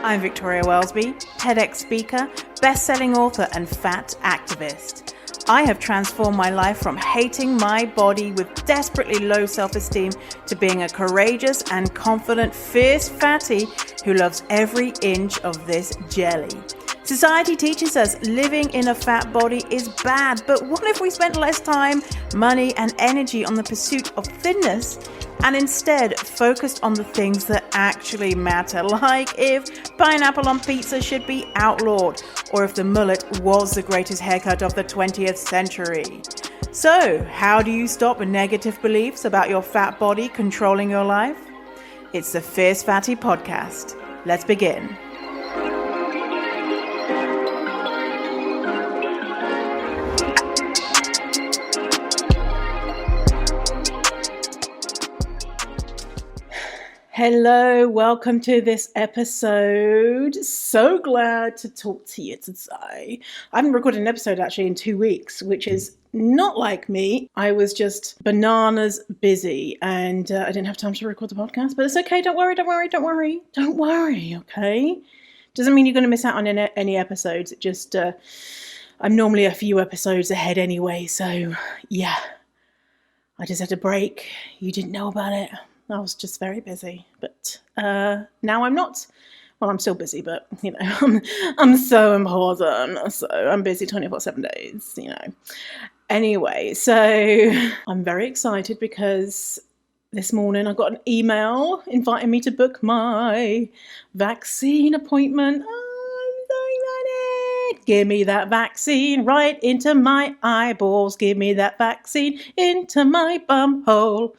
I'm Victoria Welsby, TEDx speaker, best-selling author and fat activist. I have transformed my life from hating my body with desperately low self-esteem to being a courageous and confident, fierce fatty who loves every inch of this jelly. Society teaches us living in a fat body is bad, but what if we spent less time, money, and energy on the pursuit of thinness and instead focused on the things that actually matter, like if pineapple on pizza should be outlawed, or if the mullet was the greatest haircut of the 20th century. So, how do you stop negative beliefs about your fat body controlling your life? It's the Fierce Fatty Podcast. Let's begin. Hello, welcome to this episode. So glad to talk to you today. I haven't recorded an episode actually in 2 weeks, which is not like me. I was just bananas busy and I didn't have time to record the podcast, but it's okay. Don't worry, okay? Doesn't mean you're going to miss out on any episodes. It just, I'm normally a few episodes ahead anyway, so yeah. I just had a break. You didn't know about it. I was just very busy, but now I'm not. Well, I'm still busy, but, you know, I'm so important, so I'm busy 24/7 days, you know. Anyway, so I'm very excited because this morning I got an email inviting me to book my vaccine appointment. I'm so excited. Give me that vaccine right into my eyeballs. Give me that vaccine into my bum hole.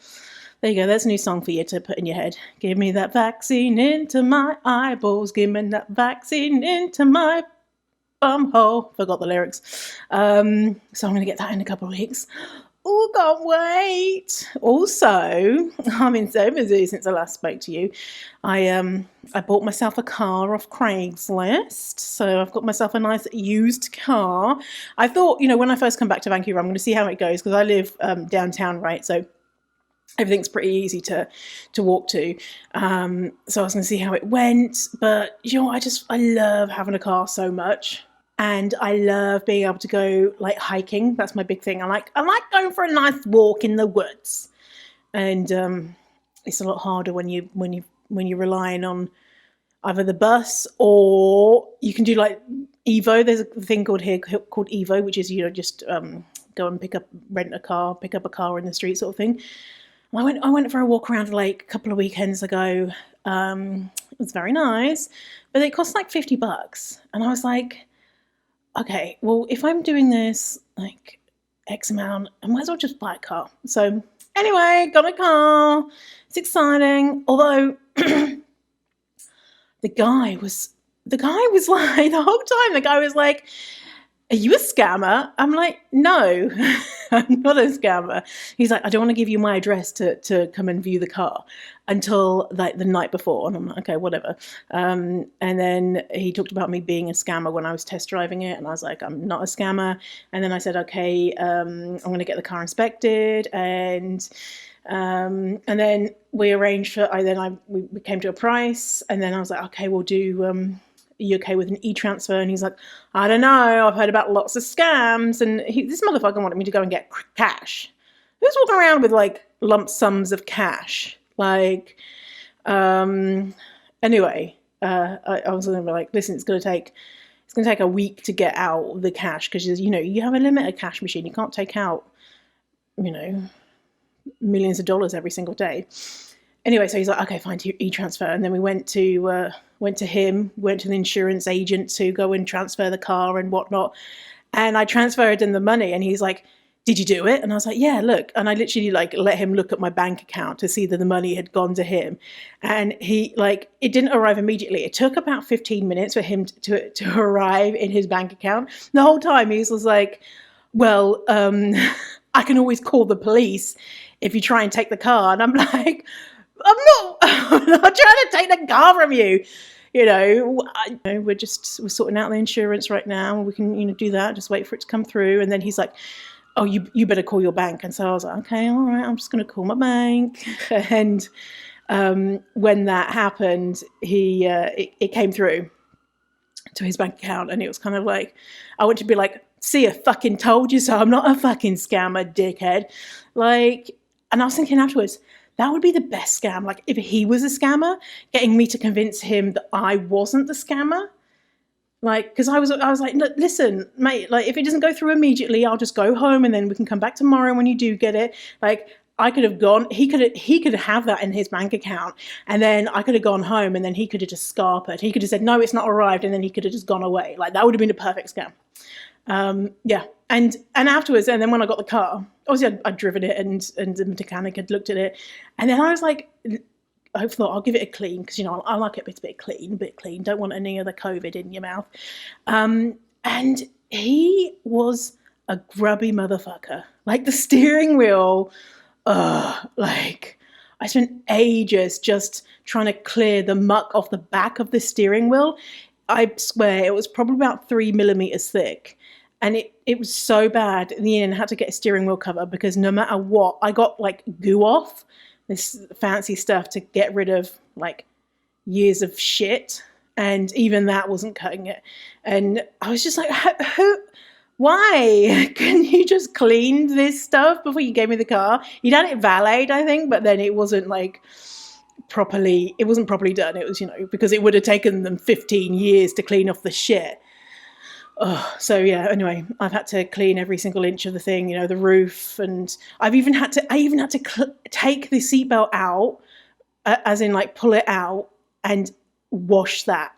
There you go, that's a new song for you to put in your head. Give me that vaccine into my eyeballs. Give me that vaccine into my bumhole. Forgot the lyrics. So I'm going to get that in a couple of weeks. Oh, can't wait. Also, I've been so busy since I last spoke to you. I bought myself a car off Craigslist. So I've got myself a nice used car. I thought, you know, when I first come back to Vancouver, I'm going to see how it goes because I live downtown, right? So everything's pretty easy to walk to. So I was going to see how it went. But, you know, I love having a car so much. And I love being able to go, like, hiking. That's my big thing. I like going for a nice walk in the woods. And it's a lot harder when you're relying on either the bus or you can do, like, Evo. There's a thing called Evo, which is, you know, just go and pick up a car in the street sort of thing. I went for a walk around the lake a couple of weekends ago. It was very nice, but it cost like $50. And I was like, okay, well, if I'm doing this like X amount, I might as well just buy a car. So anyway, got a car. It's exciting. Although the guy was like, the whole time, the guy was like, are you a scammer? I'm like, no, I'm not a scammer. He's like, I don't want to give you my address to come and view the car until like the night before. And I'm like, okay, whatever. And then he talked about me being a scammer when I was test driving it. And I was like, I'm not a scammer. And then I said, okay, I'm going to get the car inspected. And then we arranged we came to a price. And then I was like, okay, we'll do, are you okay with an e-transfer? And he's like, I don't know. I've heard about lots of scams. And this motherfucker wanted me to go and get cash. Who's walking around with like lump sums of cash? Like, anyway, I was going to be like, listen, it's going to take a week to get out the cash because, you know, you have a limited cash machine. You can't take out, you know, millions of dollars every single day. Anyway, so he's like, okay, fine, e-transfer. And then we went to the insurance agent to go and transfer the car and whatnot. And I transferred in the money and he's like, did you do it? And I was like, yeah, look. And I literally like let him look at my bank account to see that the money had gone to him. And he like, it didn't arrive immediately. It took about 15 minutes for him to arrive in his bank account. The whole time he was like, well, I can always call the police if you try and take the car. And I'm like, I'm not trying to take the car from you. You know, we're sorting out the insurance right now. We can, you know, do that. Just wait for it to come through. And then he's like, oh, you better call your bank. And so I was like, okay, all right, I'm just going to call my bank. And when that happened, it came through to his bank account, and it was kind of like, I want to be like, see, I fucking told you so. I'm not a fucking scammer, dickhead. Like, and I was thinking afterwards, that would be the best scam. Like, if he was a scammer, getting me to convince him that I wasn't the scammer. Like, because I was like, listen, mate, like, if it doesn't go through immediately, I'll just go home and then we can come back tomorrow when you do get it. Like, I could have gone, he could have that in his bank account, and then I could have gone home, and then he could have just scarpered. He could have said, no, it's not arrived, and then he could have just gone away. Like, that would have been a perfect scam. Yeah. And afterwards, and then when I got the car, obviously I'd driven it, and the mechanic had looked at it, and then I was like, I thought, I'll give it a clean, because, you know, I like it a bit clean. Don't want any other COVID in your mouth. And he was a grubby motherfucker. Like, the steering wheel, like, I spent ages just trying to clear the muck off the back of the steering wheel. I swear it was probably about 3 millimeters thick. And it was so bad. In the end, I had to get a steering wheel cover, because no matter what, I got like goo off, this fancy stuff to get rid of like years of shit. And even that wasn't cutting it. And I was just like, why? Couldn't you just clean this stuff before you gave me the car? You'd had it valeted, I think, but then it wasn't like properly done. It was, you know, because it would have taken them 15 years to clean off the shit. Oh, so yeah, anyway, I've had to clean every single inch of the thing, you know, the roof, and I even had to take the seatbelt out, as in like pull it out and wash that.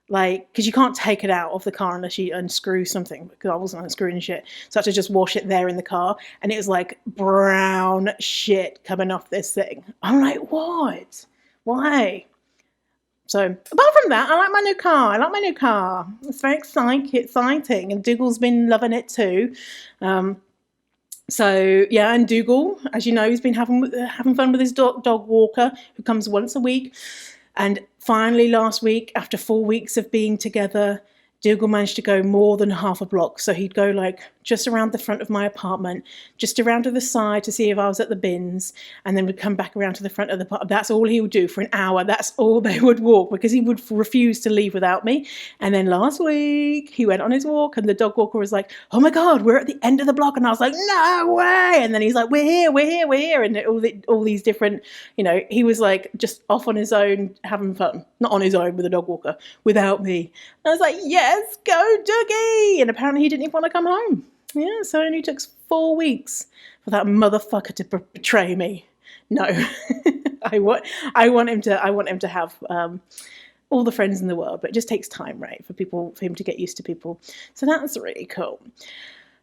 Like, because you can't take it out of the car unless you unscrew something, because I wasn't unscrewing shit. So I had to just wash it there in the car, and it was like brown shit coming off this thing. I'm like, what? Why? So apart from that, I like my new car. It's very exciting, and Dougal's been loving it too. So yeah, and Dougal, as you know, he's been having fun with his dog walker, who comes once a week. And finally, last week, after 4 weeks of being together, Dougal managed to go more than half a block. So he'd go like just around the front of my apartment, just around to the side to see if I was at the bins, and then would come back around to the front of the apartment. That's all he would do for an hour. That's all they would walk, because he would refuse to leave without me. And then last week he went on his walk, and the dog walker was like, oh my God, we're at the end of the block. And I was like, no way. And then he's like, we're here. And all these different, you know, he was like just off on his own, having fun. Not on his own with a dog walker, without me. And I was like, yes, go Dougie. And apparently he didn't even want to come home. Yeah, so it only took 4 weeks for that motherfucker to betray me. No, I want him to have all the friends in the world, but it just takes time, right, for him to get used to people. So that's really cool.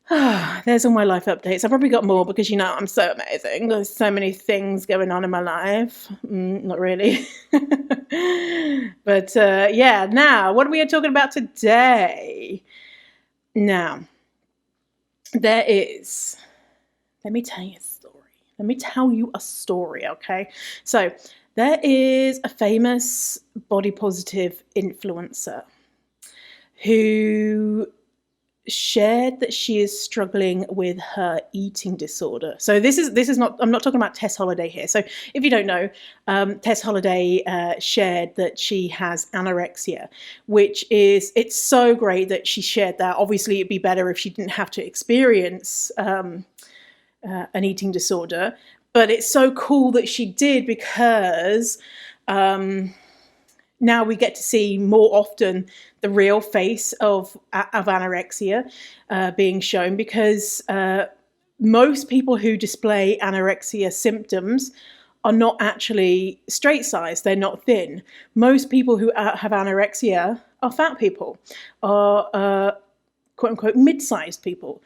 There's all my life updates. I've probably got more, because, you know, I'm so amazing. There's so many things going on in my life. Not really. But yeah, now, what are we talking about today? Now, there is, let me tell you a story, okay? So there is a famous body positive influencer who shared that she is struggling with her eating disorder. So this is not, I'm not talking about Tess Holliday here. So if you don't know, Tess Holliday shared that she has anorexia, which is, it's so great that she shared that. Obviously it'd be better if she didn't have to experience an eating disorder, but it's so cool that she did, because now we get to see more often the real face of anorexia being shown, because most people who display anorexia symptoms are not actually straight sized. They're not thin. Most people who have anorexia are fat people, are quote unquote mid-sized people.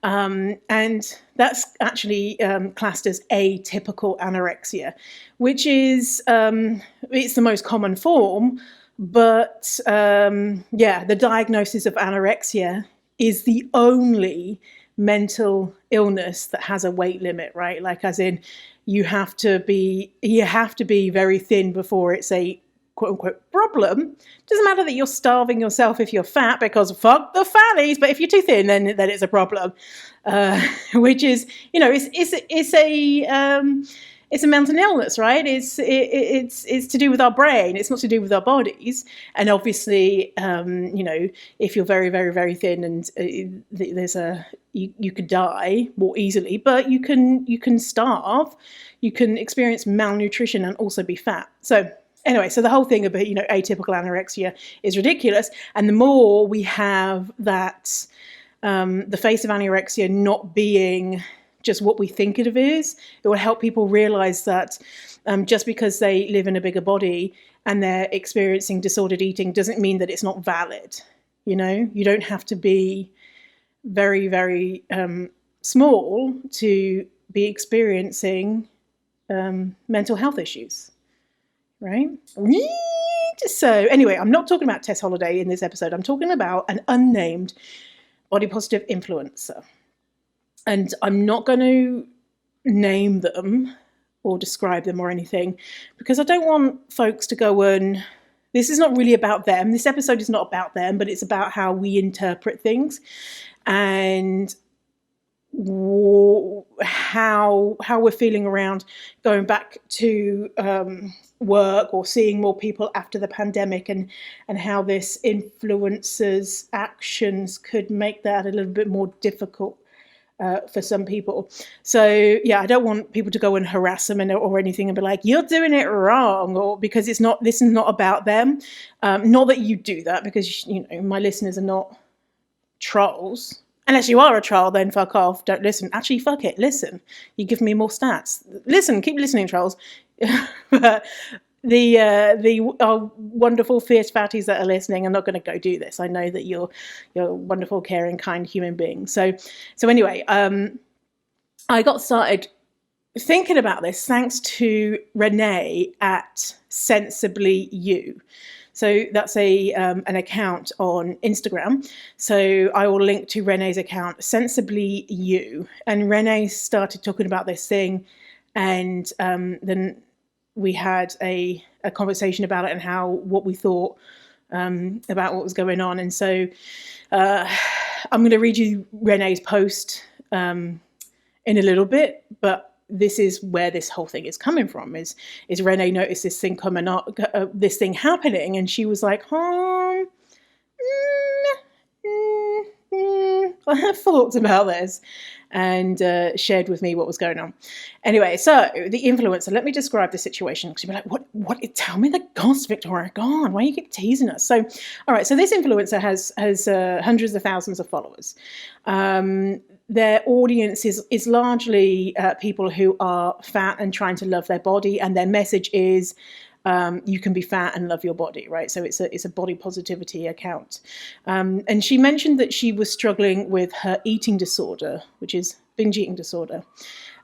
And that's actually classed as atypical anorexia, which is, it's the most common form, but yeah, the diagnosis of anorexia is the only mental illness that has a weight limit, right? Like, as in, you have to be very thin before it's a quote unquote problem. Doesn't matter that you're starving yourself if you're fat, because fuck the fatties, but if you're too thin, then it's a problem. Which is, you know, it's a mental illness, right? It's to do with our brain. It's not to do with our bodies. And obviously, if you're very, very, very thin, and you could die more easily, but you can starve, you can experience malnutrition and also be fat. So anyway, so the whole thing about atypical anorexia is ridiculous. And the more we have that, the face of anorexia not being just what we think it is, it will help people realize that just because they live in a bigger body and they're experiencing disordered eating doesn't mean that it's not valid. You don't have to be very, very small to be experiencing mental health issues, right? So anyway, I'm not talking about Tess Holliday in this episode. I'm talking about an unnamed body positive influencer. And I'm not going to name them or describe them or anything, because I don't want folks to go and... This is not really about them. This episode is not about them, but it's about how we interpret things and how we're feeling around going back to work or seeing more people after the pandemic, and how this influencer's actions could make that a little bit more difficult for some people. So yeah, I don't want people to go and harass them or anything and be like, you're doing it wrong, or because this is not about them. Not that you do that, because my listeners are not trolls. Unless you are a troll, then fuck off, don't listen. Actually, fuck it, listen. You give me more stats. Listen, keep listening, trolls. But the wonderful fierce fatties that are listening, I'm not going to go do this. I know that you're wonderful, caring, kind human beings. So anyway, I got started thinking about this thanks to Renee at Sensibly You. So that's an account on Instagram. So I will link to Renee's account, Sensibly You. And Renee started talking about this thing, and then we had a conversation about it and what we thought about what was going on. And so I'm going to read you Renee's post in a little bit, but this is where this whole thing is coming from. Is Renee noticed this thing coming up, this thing happening, and she was like, I have thoughts about this, and shared with me what was going on. Anyway, so the influencer, let me describe the situation, because you'll be like, what, tell me the goss, Victoria, go on, why you keep teasing us? So, all right, so this influencer has hundreds of thousands of followers. Their audience is largely people who are fat and trying to love their body, and their message is, you can be fat and love your body, right? So it's a body positivity account. And she mentioned that she was struggling with her eating disorder, which is binge eating disorder.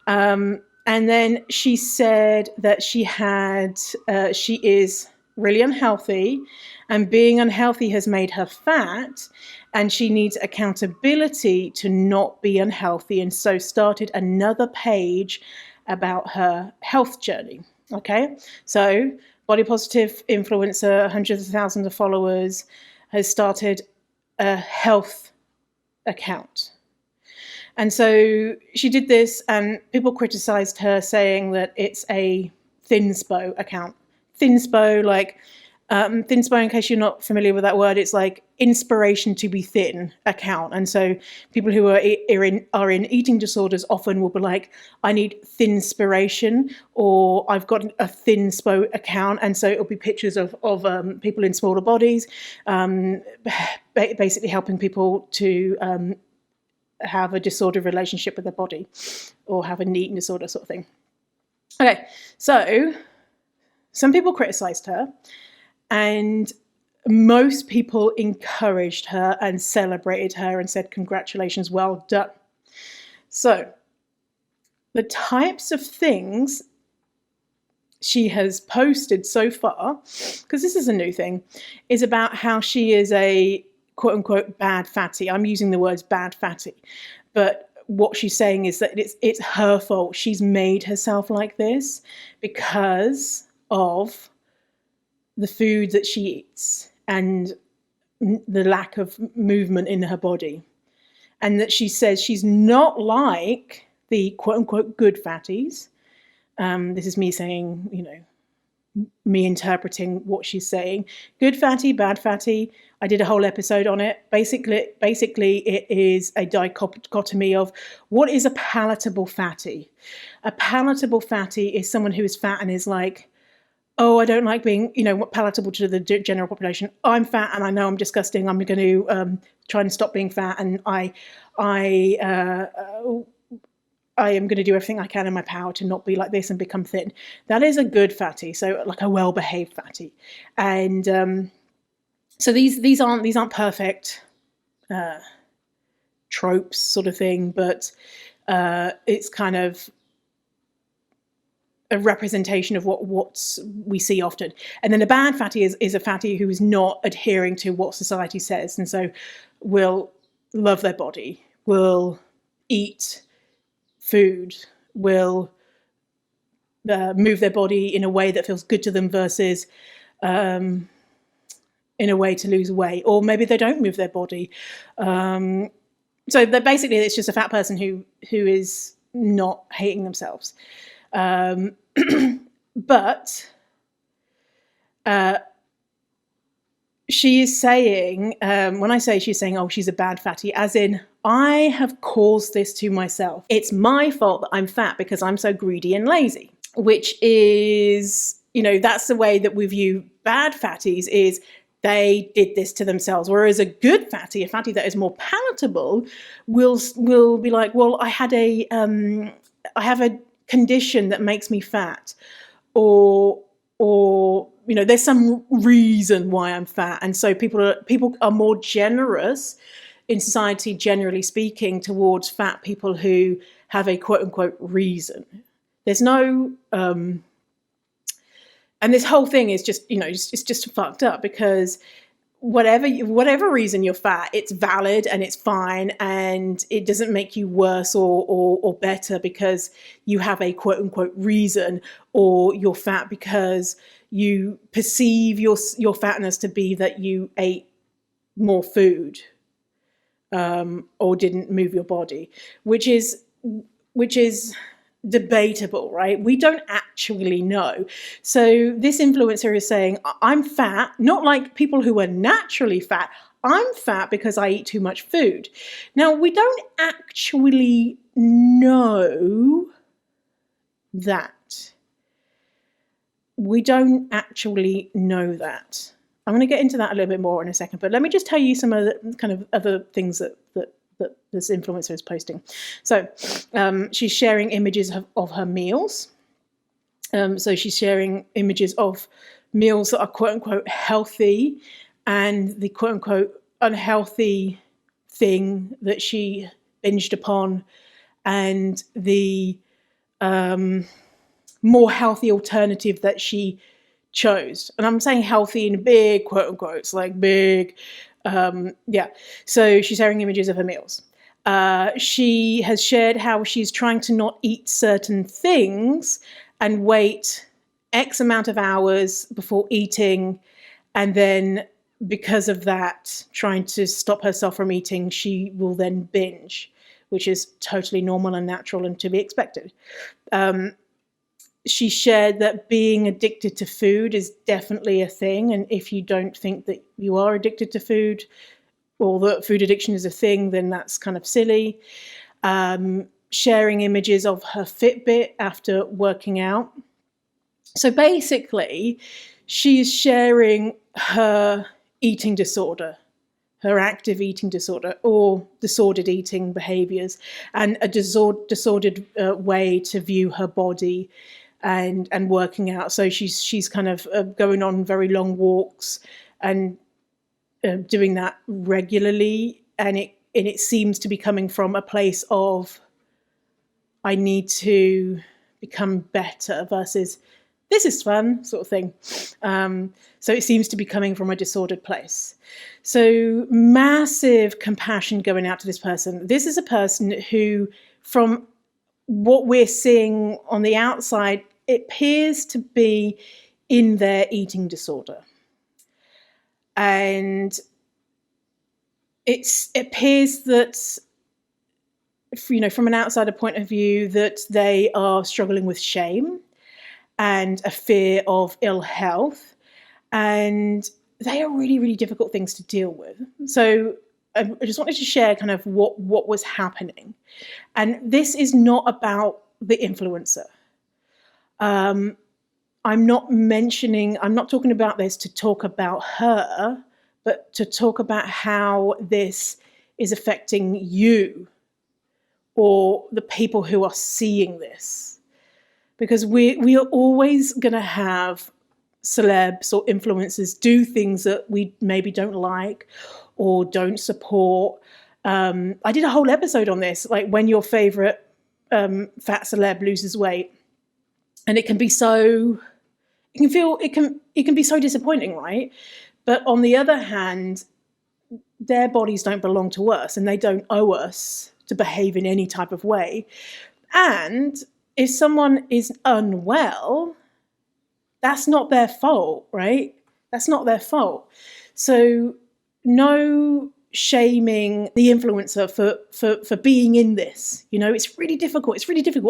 And then she said that she is really unhealthy, and being unhealthy has made her fat, and she needs accountability to not be unhealthy, and so started another page about her health journey. Okay, so body positive influencer, hundreds of thousands of followers, has started a health account. And so she did this, and people criticized her, saying that it's a thinspo account. Thinspo, like thinspo, in case you're not familiar with that word, it's like inspiration to be thin account. And so people who are in eating disorders often will be like, I need thinspiration, or I've got a thinspo account. And so it'll be pictures of people in smaller bodies, basically helping people to have a disordered relationship with their body, or have an eating disorder sort of thing. Okay, so some people criticized her, and most people encouraged her and celebrated her and said, congratulations, well done. So the types of things she has posted so far, because this is a new thing, is about how she is a quote unquote bad fatty. I'm using the words bad fatty, but what she's saying is that it's her fault. She's made herself like this because of the food that she eats and the lack of movement in her body. And that she says she's not like the quote unquote good fatties, This is me saying, me interpreting what she's saying. Good fatty, bad fatty. I did a whole episode on it. Basically, it is a dichotomy of what is a palatable fatty. A palatable fatty is someone who is fat and is like, oh, I don't like being, palatable to the general population. I'm fat and I know I'm disgusting. I'm going to try and stop being fat, and I am going to do everything I can in my power to not be like this and become thin. That is a good fatty, so like a well-behaved fatty. And so these aren't perfect tropes sort of thing, but it's kind of a representation of what we see often. And then a bad fatty is a fatty who is not adhering to what society says, and so will love their body, will eat food, will move their body in a way that feels good to them versus in a way to lose weight, or maybe they don't move their body. So basically it's just a fat person who is not hating themselves. But she is saying, when I say she's saying, oh, she's a bad fatty, as in, I have caused this to myself. It's my fault that I'm fat because I'm so greedy and lazy, which is, that's the way that we view bad fatties, is they did this to themselves. Whereas a good fatty, a fatty that is more palatable, will be like, well, I have a condition that makes me fat, or there's some reason why I'm fat, and so people are more generous in society, generally speaking, towards fat people who have a quote unquote reason. There's no and this whole thing is just it's just fucked up, because whatever reason you're fat, it's valid and it's fine, and it doesn't make you worse or better because you have a quote unquote reason, or you're fat because you perceive your fatness to be that you ate more food or didn't move your body, which is debatable, right? We don't actually know. So this influencer is saying, I'm fat, not like people who are naturally fat. I'm fat because I eat too much food. Now, we don't actually know that. We don't actually know that. I'm going to get into that a little bit more in a second, but let me just tell you some other kind of other things that this influencer is posting. So she's sharing images of her meals. So she's sharing images of meals that are quote unquote healthy, and the quote unquote unhealthy thing that she binged upon, and the more healthy alternative that she chose. And I'm saying healthy in big quote unquote, it's like big. So she's sharing images of her meals. She has shared how she's trying to not eat certain things and wait X amount of hours before eating, and then because of that, trying to stop herself from eating, she will then binge, which is totally normal and natural and to be expected. She shared that being addicted to food is definitely a thing, and if you don't think that you are addicted to food, or that food addiction is a thing, then that's kind of silly. Sharing images of her Fitbit after working out. So basically, she's sharing her eating disorder, her active eating disorder, or disordered eating behaviours, and a disordered way to view her body and working out. So she's kind of going on very long walks and doing that regularly, and it seems to be coming from a place of, I need to become better versus this is fun sort of thing. So it seems to be coming from a disordered place. So massive compassion going out to this person. This is a person who, from what we're seeing on the outside, it appears to be in their eating disorder. And it appears that, from an outsider point of view, that they are struggling with shame. and a fear of ill health. And they are really, really difficult things to deal with. So I just wanted to share kind of what was happening. And this is not about the influencer. I'm not talking about this to talk about her, but to talk about how this is affecting you or the people who are seeing this. Because we are always going to have celebs or influencers do things that we maybe don't like or don't support. I did a whole episode on this, like when your favorite fat celeb loses weight, and it can be so disappointing, right? But on the other hand, their bodies don't belong to us, and they don't owe us to behave in any type of way. And if someone is unwell, that's not their fault, right? That's not their fault. So no shaming the influencer for being in this. You know, it's really difficult.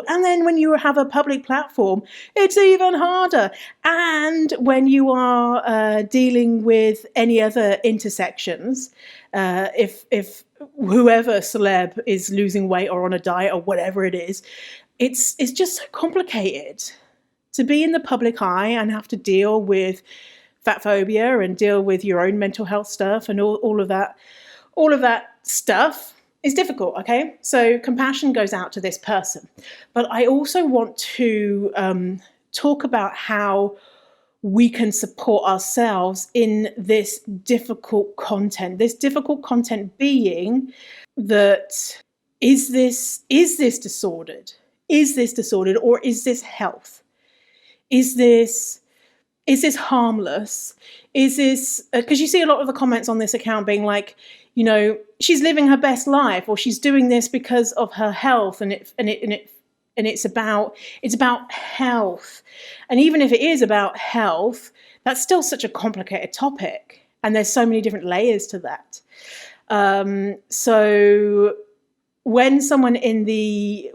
And then when you have a public platform, it's even harder. And when you are dealing with any other intersections, if whoever celeb is losing weight or on a diet or whatever it is, it's just so complicated to be in the public eye and have to deal with fat phobia and deal with your own mental health stuff and all of that stuff is difficult. Okay, so compassion goes out to this person, but I also want to talk about how we can support ourselves in this difficult content being that is this disordered? Is this disordered, or is this health? Is this harmless? Is this, because you see a lot of the comments on this account being like, you know, she's living her best life, or she's doing this because of her health, and it's about health. And even if it is about health, that's still such a complicated topic, and there's so many different layers to that. So when someone in the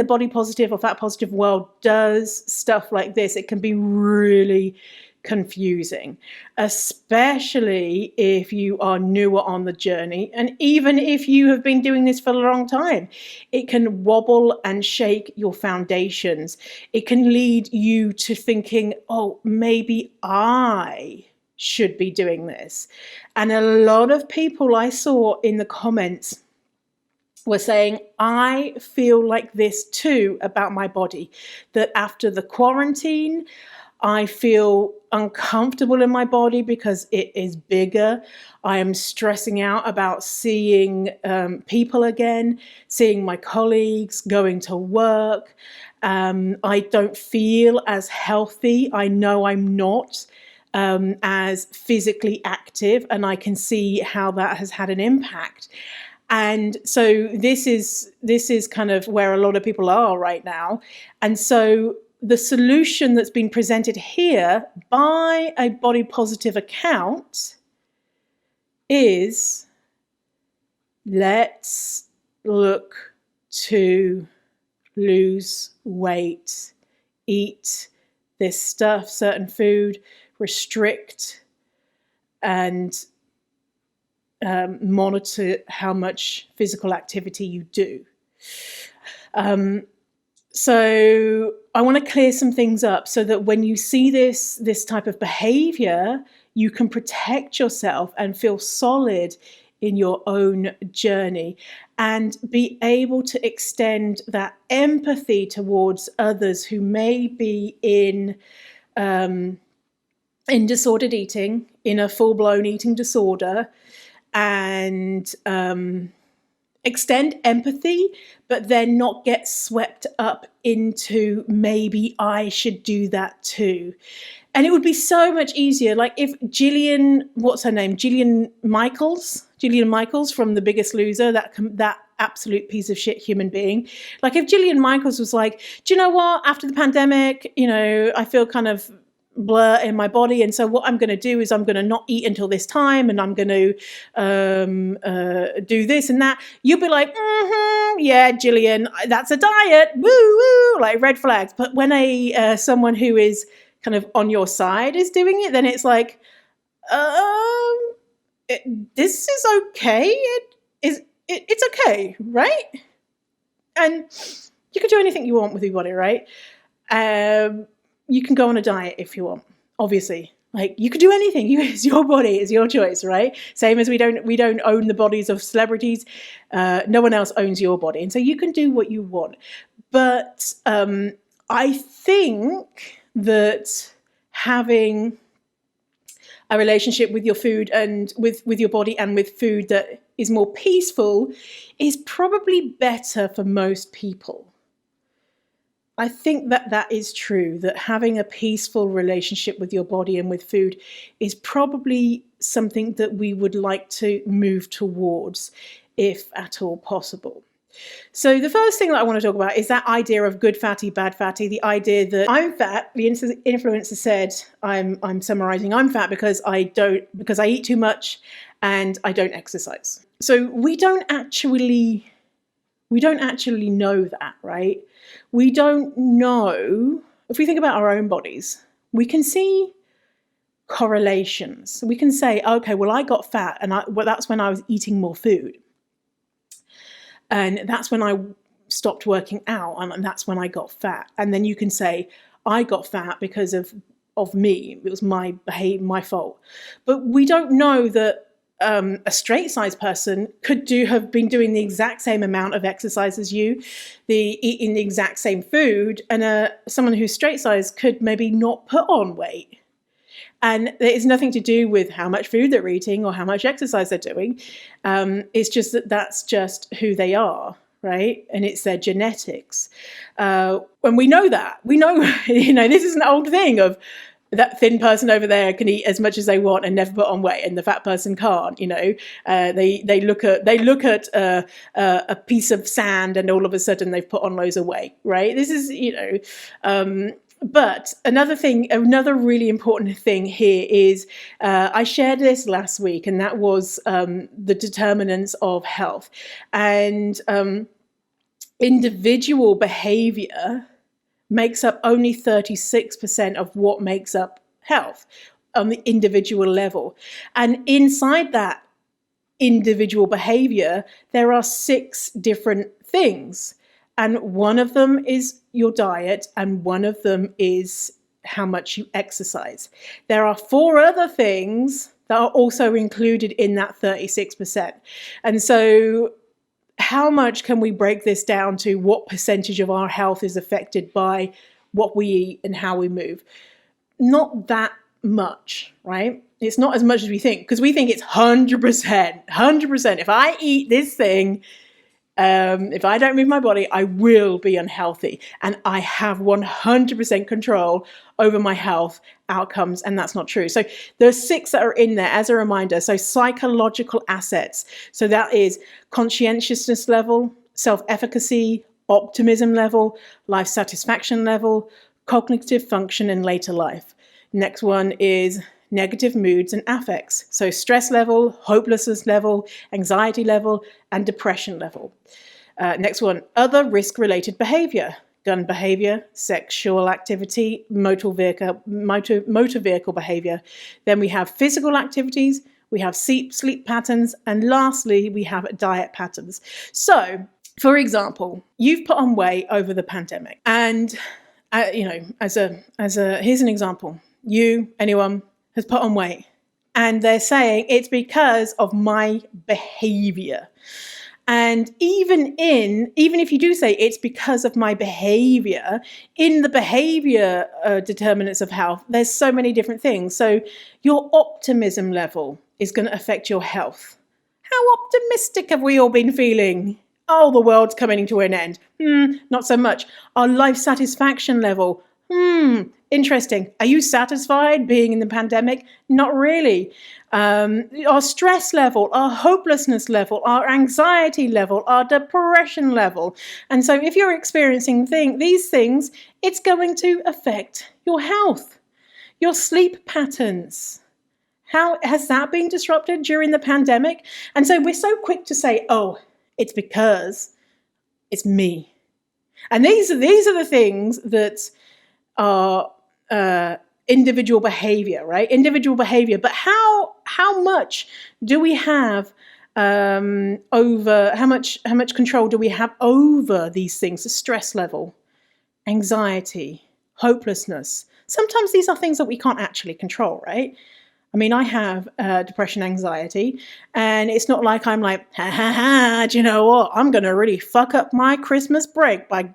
body positive or fat positive world does stuff like this, it can be really confusing, especially if you are newer on the journey. And even if you have been doing this for a long time, it can wobble and shake your foundations. It can lead you to thinking, oh, maybe I should be doing this. And a lot of people I saw in the comments were saying, I feel like this too about my body, that after the quarantine, I feel uncomfortable in my body because it is bigger. I am stressing out about seeing people again, seeing my colleagues, going to work. I don't feel as healthy. I know I'm not as physically active, and I can see how that has had an impact. And so this is kind of where a lot of people are right now. And so the solution that's been presented here by a body positive account is, let's look to lose weight, eat this stuff, certain food, restrict, and monitor how much physical activity you do. So I want to clear some things up so that when you see this type of behavior, you can protect yourself and feel solid in your own journey and be able to extend that empathy towards others who may be in disordered eating, in a full-blown eating disorder, and extend empathy, but then not get swept up into maybe I should do that too. And it would be so much easier, like if Gillian Michaels from The Biggest Loser, that absolute piece of shit human being, like if Gillian Michaels was like, do you know what, after the pandemic, you know, I feel kind of blur in my body, and so what I'm going to do is I'm going to not eat until this time, and I'm going to do this and that. You'll be like, yeah, Gillian, that's a diet, woo woo, like red flags. But when someone who is kind of on your side is doing it, then it's like, this is okay. It's okay, right? And you can do anything you want with your body, right? You can go on a diet if you want, obviously. Like, you could do anything. It's your body, it's your choice, right? Same as we don't own the bodies of celebrities. No one else owns your body, and so you can do what you want. But I think that having a relationship with your food and with your body and with food that is more peaceful is probably better for most people. I think that is true, that having a peaceful relationship with your body and with food is probably something that we would like to move towards, if at all possible. So the first thing that I want to talk about is that idea of good fatty, bad fatty, the idea that I'm fat. The influencer said, I'm summarizing, I'm fat because I eat too much and I don't exercise. So we don't actually know that, right? We don't know. If we think about our own bodies, we can see correlations. We can say, okay, well, I got fat, and that's when I was eating more food. And that's when I stopped working out, and that's when I got fat. And then you can say, I got fat because of me. It was my behavior, my fault. But we don't know that a straight-sized person could have been doing the exact same amount of exercise as you, eating the exact same food, and someone who's straight-sized could maybe not put on weight. And it's nothing to do with how much food they're eating or how much exercise they're doing. It's just that's just who they are, right? And it's their genetics. When we know that, this is an old thing of that thin person over there can eat as much as they want and never put on weight, and the fat person can't. They look at a piece of sand, and all of a sudden they've put on loads of weight, right? This is But another really important thing here is I shared this last week, and that was the determinants of health, and individual behavior makes up only 36% of what makes up health on the individual level. And inside that individual behavior, there are 6 different things. And one of them is your diet, and one of them is how much you exercise. There are 4 other things that are also included in that 36%. And so how much can we break this down to what percentage of our health is affected by what we eat and how we move? Not that much, right? It's not as much as we think, because we think it's 100%. If I eat this thing, if I don't move my body, I will be unhealthy, and I have 100% control over my health outcomes, and that's not true. So there's 6 that are in there as a reminder. So psychological assets. So that is conscientiousness level, self-efficacy, optimism level, life satisfaction level, cognitive function, and later life. Next one is negative moods and affects. So stress level, hopelessness level, anxiety level, and depression level. Next one, other risk-related behavior. Gun behavior, sexual activity, motor vehicle behavior. Then we have physical activities, we have sleep patterns, and lastly, we have diet patterns. So, for example, you've put on weight over the pandemic, and here's an example. Anyone has put on weight, and they're saying it's because of my behavior. And even if you do say it's because of my behavior, in the behavior determinants of health, there's so many different things. So your optimism level is going to affect your health. How optimistic have we all been feeling? Oh, the world's coming to an end. Not so much. Our life satisfaction level. Interesting. Are you satisfied being in the pandemic? Not really. Our stress level, our hopelessness level, our anxiety level, our depression level. And so if you're experiencing these things, it's going to affect your health. Your sleep patterns. How has that been disrupted during the pandemic? And so we're so quick to say, oh, it's because it's me. And these are the things that are individual behavior, right? Individual behavior. But how much do we have over, how much control do we have over these things? The stress level, anxiety, hopelessness. Sometimes these are things that we can't actually control, right? I mean, I have depression, anxiety, and it's not like I'm like, ha ha ha, do you know what? I'm going to really fuck up my Christmas break by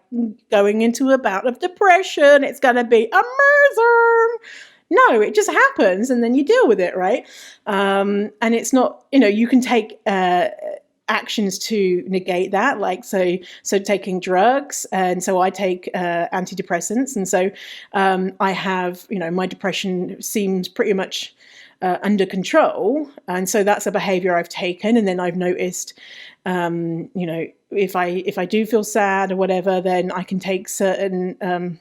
going into a bout of depression. It's going to be amazing. No, it just happens, and then you deal with it, right? And it's not, you can take actions to negate that, like so taking drugs, and so I take antidepressants, and so I have, my depression seems pretty much under control, and so that's a behavior I've taken. And then I've noticed, if I do feel sad or whatever, then I can take certain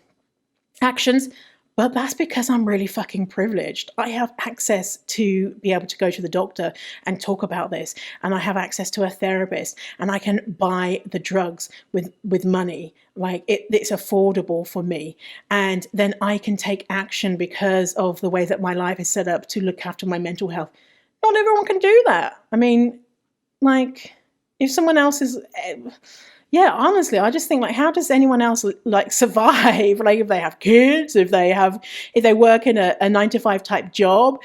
actions. But that's because I'm really fucking privileged. I have access to be able to go to the doctor and talk about this. And I have access to a therapist. And I can buy the drugs with money. Like it's affordable for me. And then I can take action because of the way that my life is set up to look after my mental health. Not everyone can do that. I mean, like, if someone else is... Yeah, honestly, I just think, like, how does anyone else like survive? Like, if they have kids, if they work in a 9-to-5 type job,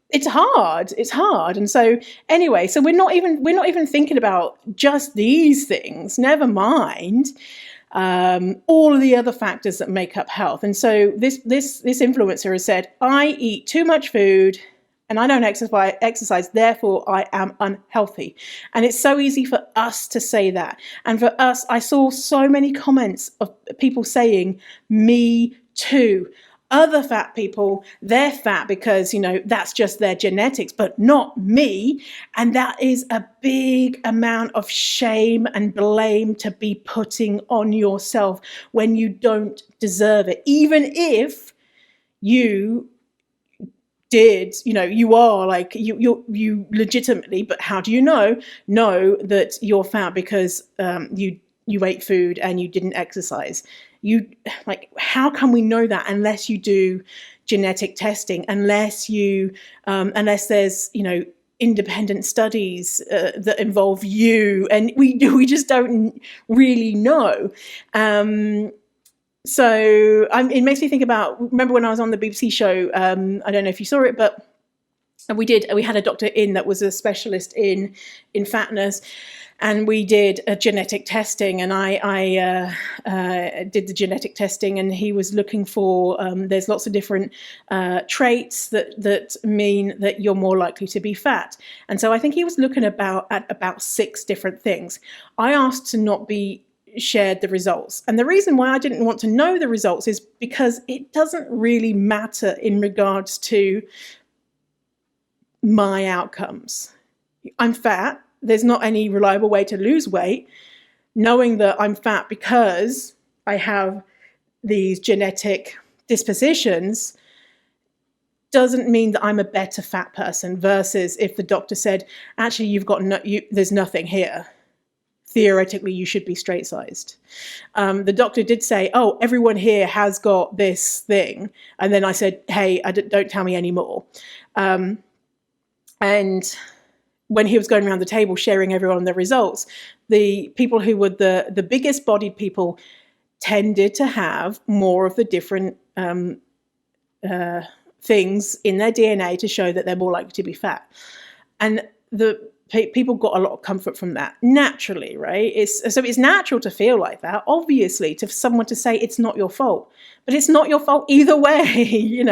it's hard. It's hard. And so anyway, so we're not even thinking about just these things. Never mind all of the other factors that make up health. And so this influencer has said, I eat too much food and I don't exercise, therefore I am unhealthy. And it's so easy for us to say that. And for us, I saw so many comments of people saying, me too. Other fat people, they're fat because, that's just their genetics, but not me. And that is a big amount of shame and blame to be putting on yourself when you don't deserve it. Even if you did, you are like, you legitimately, but how do you know that you're fat because you ate food and you didn't exercise? How can we know that unless you do genetic testing, unless there's, independent studies that involve you, and we just don't really know. So it makes me think about, remember when I was on the BBC show, I don't know if you saw it, but we had a doctor in that was a specialist in fatness, and we did a genetic testing, and I did the genetic testing, and he was looking for, there's lots of different traits that mean that you're more likely to be fat. And so I think he was looking at about 6 different things. I asked to not be shared the results. And the reason why I didn't want to know the results is because it doesn't really matter in regards to my outcomes. I'm fat. There's not any reliable way to lose weight. Knowing that I'm fat because I have these genetic dispositions doesn't mean that I'm a better fat person, versus if the doctor said, actually, there's nothing here. Theoretically, you should be straight-sized. The doctor did say, oh, everyone here has got this thing. And then I said, hey, don't tell me anymore. And when he was going around the table sharing everyone the results, the people who were the biggest bodied people tended to have more of the different things in their DNA to show that they're more likely to be fat. And people got a lot of comfort from that naturally, right? It's natural to feel like that, obviously, to someone to say it's not your fault, but it's not your fault either way,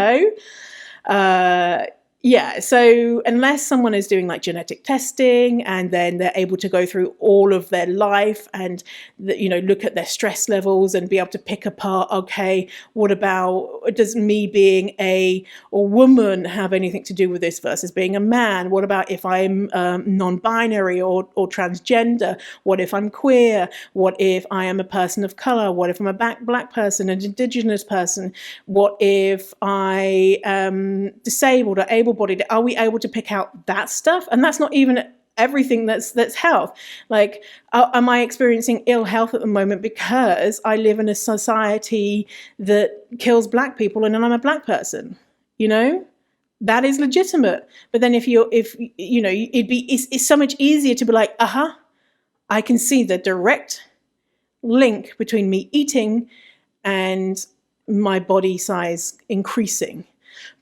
Yeah, so unless someone is doing like genetic testing and then they're able to go through all of their life and look at their stress levels and be able to pick apart, okay, what about, does me being a woman have anything to do with this versus being a man? What about if I'm non-binary or transgender? What if I'm queer? What if I am a person of color? What if I'm a black person, an indigenous person? What if I am disabled or able-bodied? Are we able to pick out that stuff? And that's not even everything that's health. Like, am I experiencing ill health at the moment because I live in a society that kills black people and I'm a black person? That is legitimate. But then it's so much easier to be like, I can see the direct link between me eating and my body size increasing.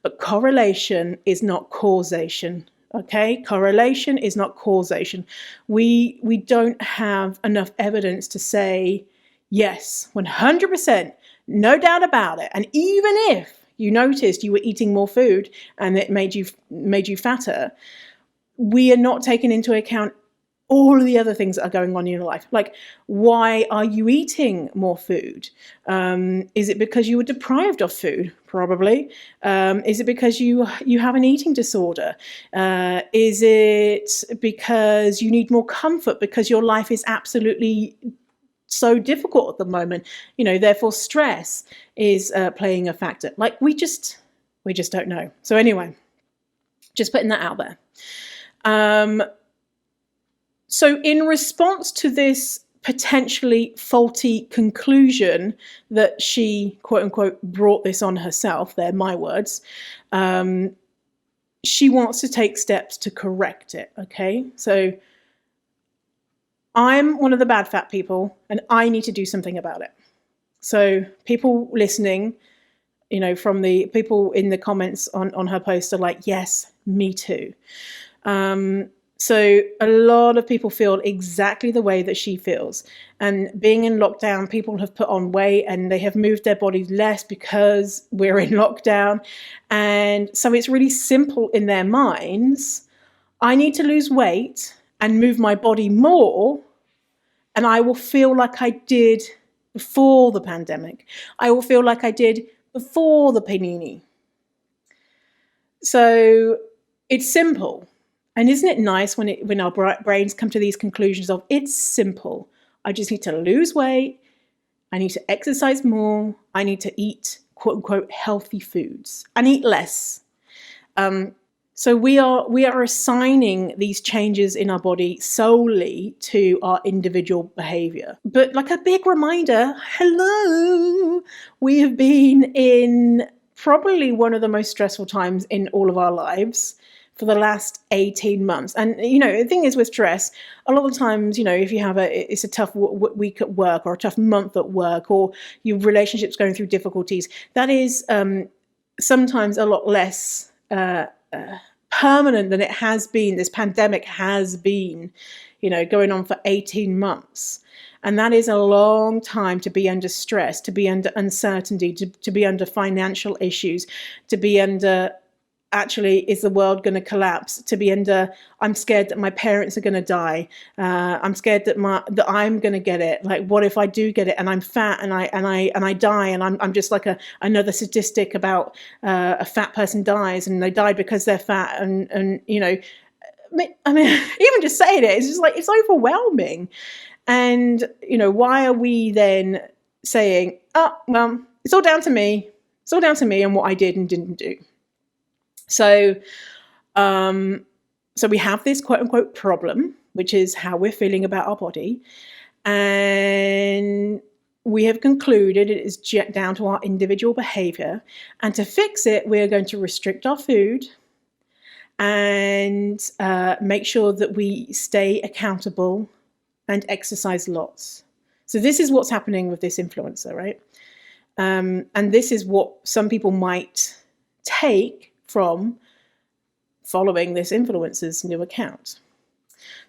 But correlation is not causation. Okay, correlation is not causation. We don't have enough evidence to say yes, 100%, no doubt about it. And even if you noticed you were eating more food and it made you fatter, we are not taking into account all of the other things that are going on in your life. Like, why are you eating more food? Is it because you were deprived of food? Probably. Is it because you have an eating disorder? Is it because you need more comfort because your life is absolutely so difficult at the moment? Therefore stress is playing a factor. Like, we just don't know. So anyway, just putting that out there. So in response to this potentially faulty conclusion that she, quote unquote, brought this on herself, they're my words, she wants to take steps to correct it, okay? So I'm one of the bad fat people and I need to do something about it. So people listening, from the people in the comments on her post are like, yes, me too. So a lot of people feel exactly the way that she feels. And being in lockdown, people have put on weight and they have moved their bodies less because we're in lockdown. And so it's really simple in their minds. I need to lose weight and move my body more, and I will feel like I did before the pandemic. I will feel like I did before the panini. So it's simple. And isn't it nice when our brains come to these conclusions of, it's simple. I just need to lose weight. I need to exercise more. I need to eat, quote unquote, healthy foods and eat less. So we are assigning these changes in our body solely to our individual behavior. But like a big reminder, hello, we have been in probably one of the most stressful times in all of our lives for the last 18 months. And, the thing is with stress, a lot of times, if you have it's a tough week at work or a tough month at work, or your relationship's going through difficulties, that is sometimes a lot less permanent than it has been. This pandemic has been, going on for 18 months. And that is a long time to be under stress, to be under uncertainty, to be under financial issues, to be under, actually, is the world going to collapse? To be under, I'm scared that my parents are going to die. I'm scared that I'm going to get it. Like, what if I do get it and I'm fat and I die and I'm just like another statistic about a fat person dies and they died because they're fat and I mean, even just saying it, it's just like, it's overwhelming. And why are we then saying, oh well, it's all down to me. It's all down to me and what I did and didn't do. So we have this quote unquote problem, which is how we're feeling about our body. And we have concluded it is down to our individual behavior. And to fix it, we're going to restrict our food and make sure that we stay accountable and exercise lots. So this is what's happening with this influencer, right? And this is what some people might take from following this influencer's new account.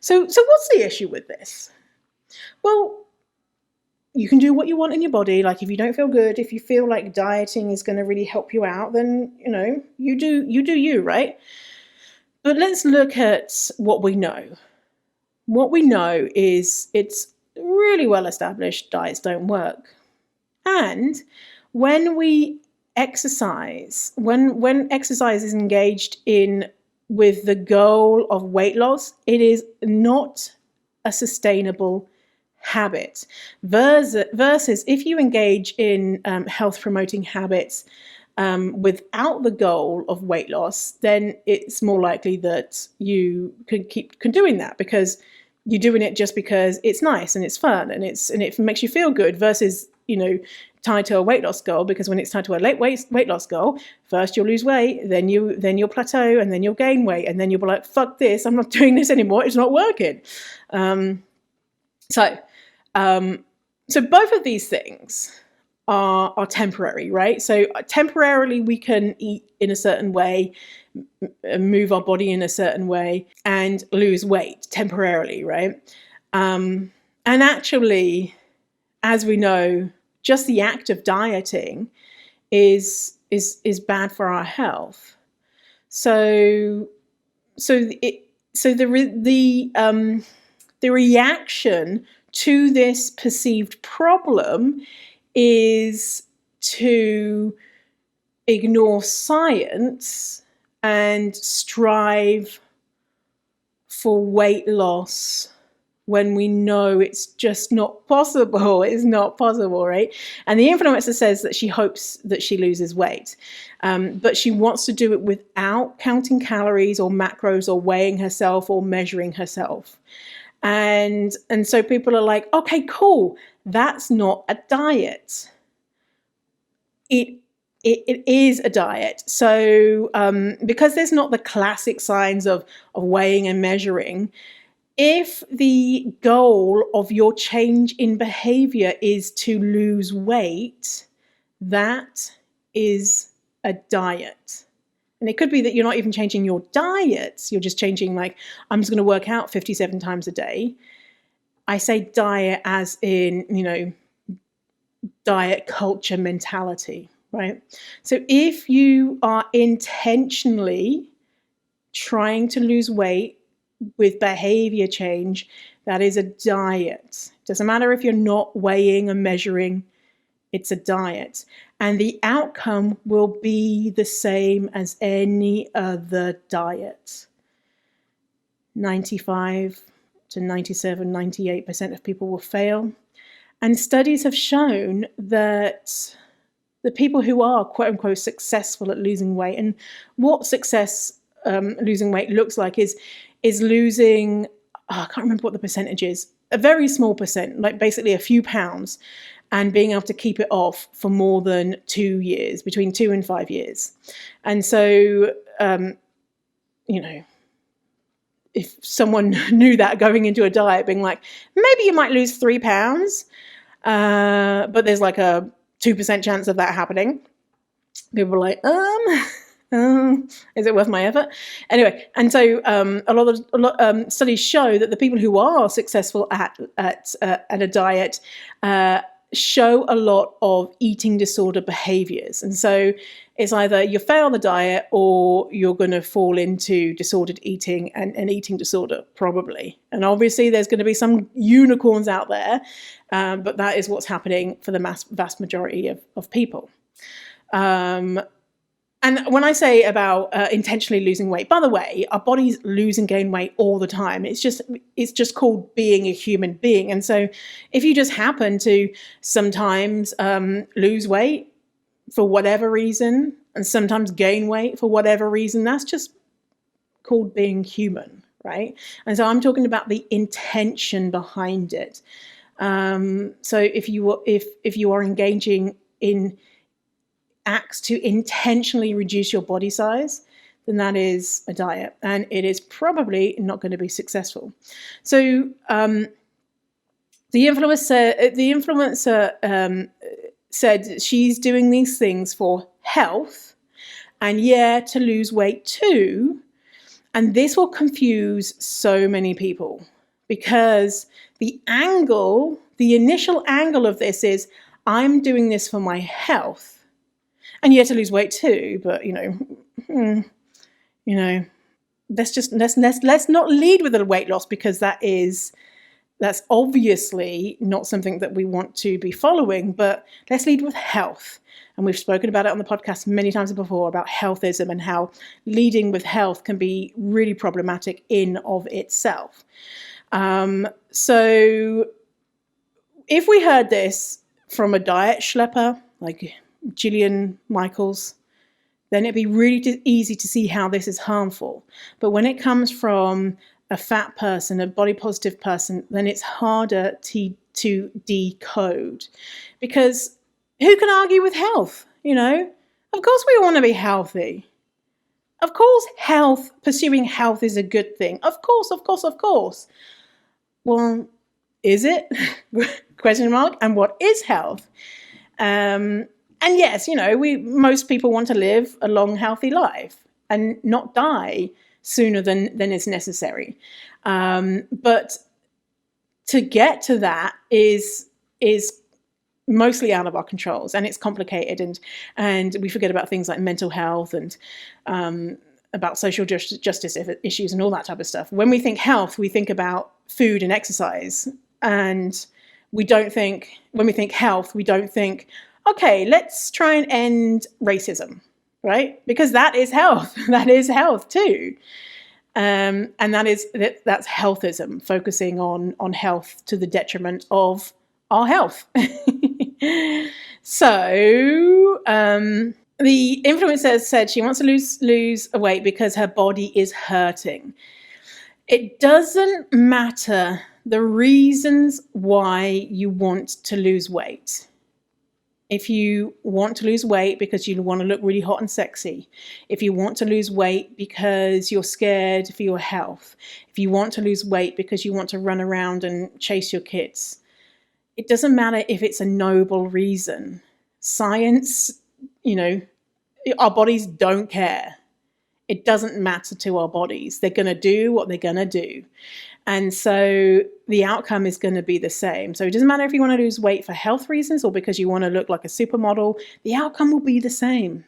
So what's the issue with this? Well, you can do what you want in your body. Like if you don't feel good, if you feel like dieting is going to really help you out, then, you do you, right? But let's look at what we know. What we know is it's really well established diets don't work. And when we exercise, when exercise is engaged in with the goal of weight loss, it is not a sustainable habit. Versus if you engage in health promoting habits without the goal of weight loss, then it's more likely that you can doing that because you're doing it just because it's nice and it's fun and it makes you feel good, versus tied to a weight loss goal, because when it's tied to a weight loss goal, first you'll lose weight, then you'll plateau, and then you'll gain weight, and then you'll be like, fuck this, I'm not doing this anymore, it's not working. So both of these things are temporary, right? So temporarily we can eat in a certain way, move our body in a certain way, and lose weight temporarily, right? And actually, as we know, just the act of dieting is bad for our health. So the reaction to this perceived problem is to ignore science and strive for weight loss when we know it's just not possible. It's not possible, right? And the influencer says that she hopes that she loses weight, but she wants to do it without counting calories or macros or weighing herself or measuring herself. And so people are like, okay, cool, that's not a diet. It is a diet. So because there's not the classic signs of weighing and measuring, if the goal of your change in behavior is to lose weight, that is a diet. And it could be that you're not even changing your diet. You're just changing, like, I'm just going to work out 57 times a day. I say diet as in, diet culture mentality, right? So if you are intentionally trying to lose weight with behavior change, that is a diet. Doesn't matter if you're not weighing or measuring, it's a diet. And the outcome will be the same as any other diet. 95 to 97, 98% of people will fail. And studies have shown that the people who are quote unquote successful at losing weight, and what success losing weight looks like is losing, I can't remember what the percentage is, a very small percent, like basically a few pounds, and being able to keep it off for more than 2 years, between 2 and 5 years. And so, if someone knew that going into a diet, being like, maybe you might lose 3 pounds, but there's like a 2% chance of that happening. People are like, is it worth my effort? Anyway, and so a lot of studies show that the people who are successful at a diet show a lot of eating disorder behaviors. And so it's either you fail the diet or you're going to fall into disordered eating and an eating disorder, probably. And obviously there's going to be some unicorns out there, but that is what's happening for the vast majority of people. And when I say about intentionally losing weight, by the way, our bodies lose and gain weight all the time. It's just called being a human being. And so if you just happen to sometimes lose weight for whatever reason and sometimes gain weight for whatever reason, that's just called being human, right? And so I'm talking about the intention behind it. So if you are engaging in acts to intentionally reduce your body size, then that is a diet, and it is probably not going to be successful. So the influencer said she's doing these things for health and to lose weight too. And this will confuse so many people because the angle the initial angle of this is, I'm doing this for my health. And yeah, to lose weight too, but let's not lead with the weight loss, because that's obviously not something that we want to be following, but let's lead with health. And we've spoken about it on the podcast many times before, about healthism and how leading with health can be really problematic in of itself. So if we heard this from a diet schlepper like Gillian Michaels, then it'd be really easy to see how this is harmful. But when it comes from a fat person, a body positive person, then it's harder to decode. Because who can argue with health? Of course we want to be healthy. Of course pursuing health is a good thing. Of course. Well, is it? Question mark. And what is health? And yes, most people want to live a long, healthy life and not die sooner than is necessary. But to get to that is mostly out of our controls, and it's complicated, and we forget about things like mental health and about social justice issues and all that type of stuff. When we think health, we think about food and exercise, and when we think health, we don't think, okay, let's try and end racism, right? Because that is health. That is health too. And that's healthism, focusing on health to the detriment of our health. So the influencer said she wants to lose weight because her body is hurting. It doesn't matter the reasons why you want to lose weight. If you want to lose weight because you want to look really hot and sexy, if you want to lose weight because you're scared for your health, if you want to lose weight because you want to run around and chase your kids, it doesn't matter if it's a noble reason. Science, our bodies don't care. It doesn't matter to our bodies. They're going to do what they're going to do. And so the outcome is going to be the same. So it doesn't matter if you want to lose weight for health reasons or because you want to look like a supermodel, the outcome will be the same.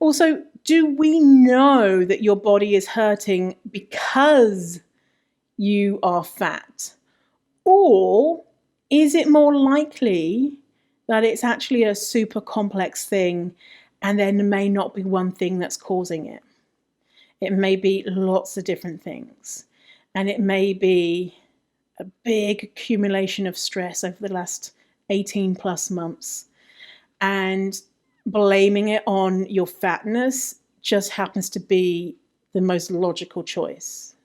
Also, do we know that your body is hurting because you are fat? Or is it more likely that it's actually a super complex thing and there may not be one thing that's causing it? It may be lots of different things. And it may be a big accumulation of stress over the last 18 plus months. And blaming it on your fatness just happens to be the most logical choice.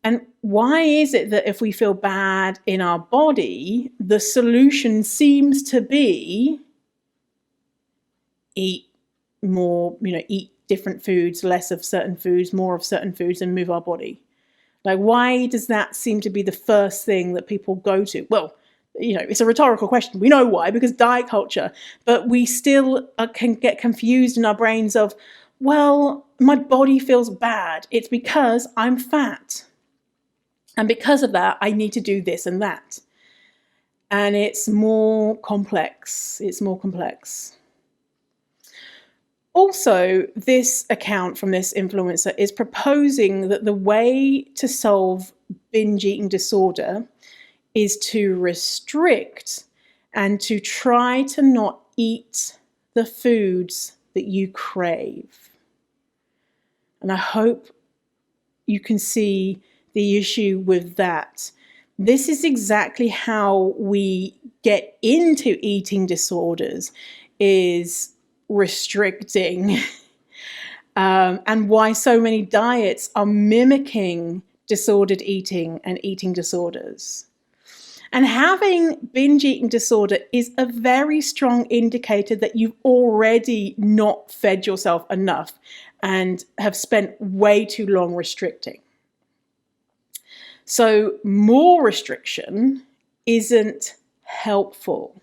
And why is it that if we feel bad in our body, the solution seems to be eat more, eat different foods, less of certain foods, more of certain foods, and move our body? Like, why does that seem to be the first thing that people go to? Well, it's a rhetorical question. We know why, because diet culture, but we still can get confused in our brains of, well, my body feels bad. It's because I'm fat. And because of that, I need to do this and that. And it's more complex. Also, this account from this influencer is proposing that the way to solve binge eating disorder is to restrict and to try to not eat the foods that you crave. And I hope you can see the issue with that. This is exactly how we get into eating disorders, is restricting, and why so many diets are mimicking disordered eating and eating disorders. And having binge eating disorder is a very strong indicator that you've already not fed yourself enough and have spent way too long restricting. So more restriction isn't helpful.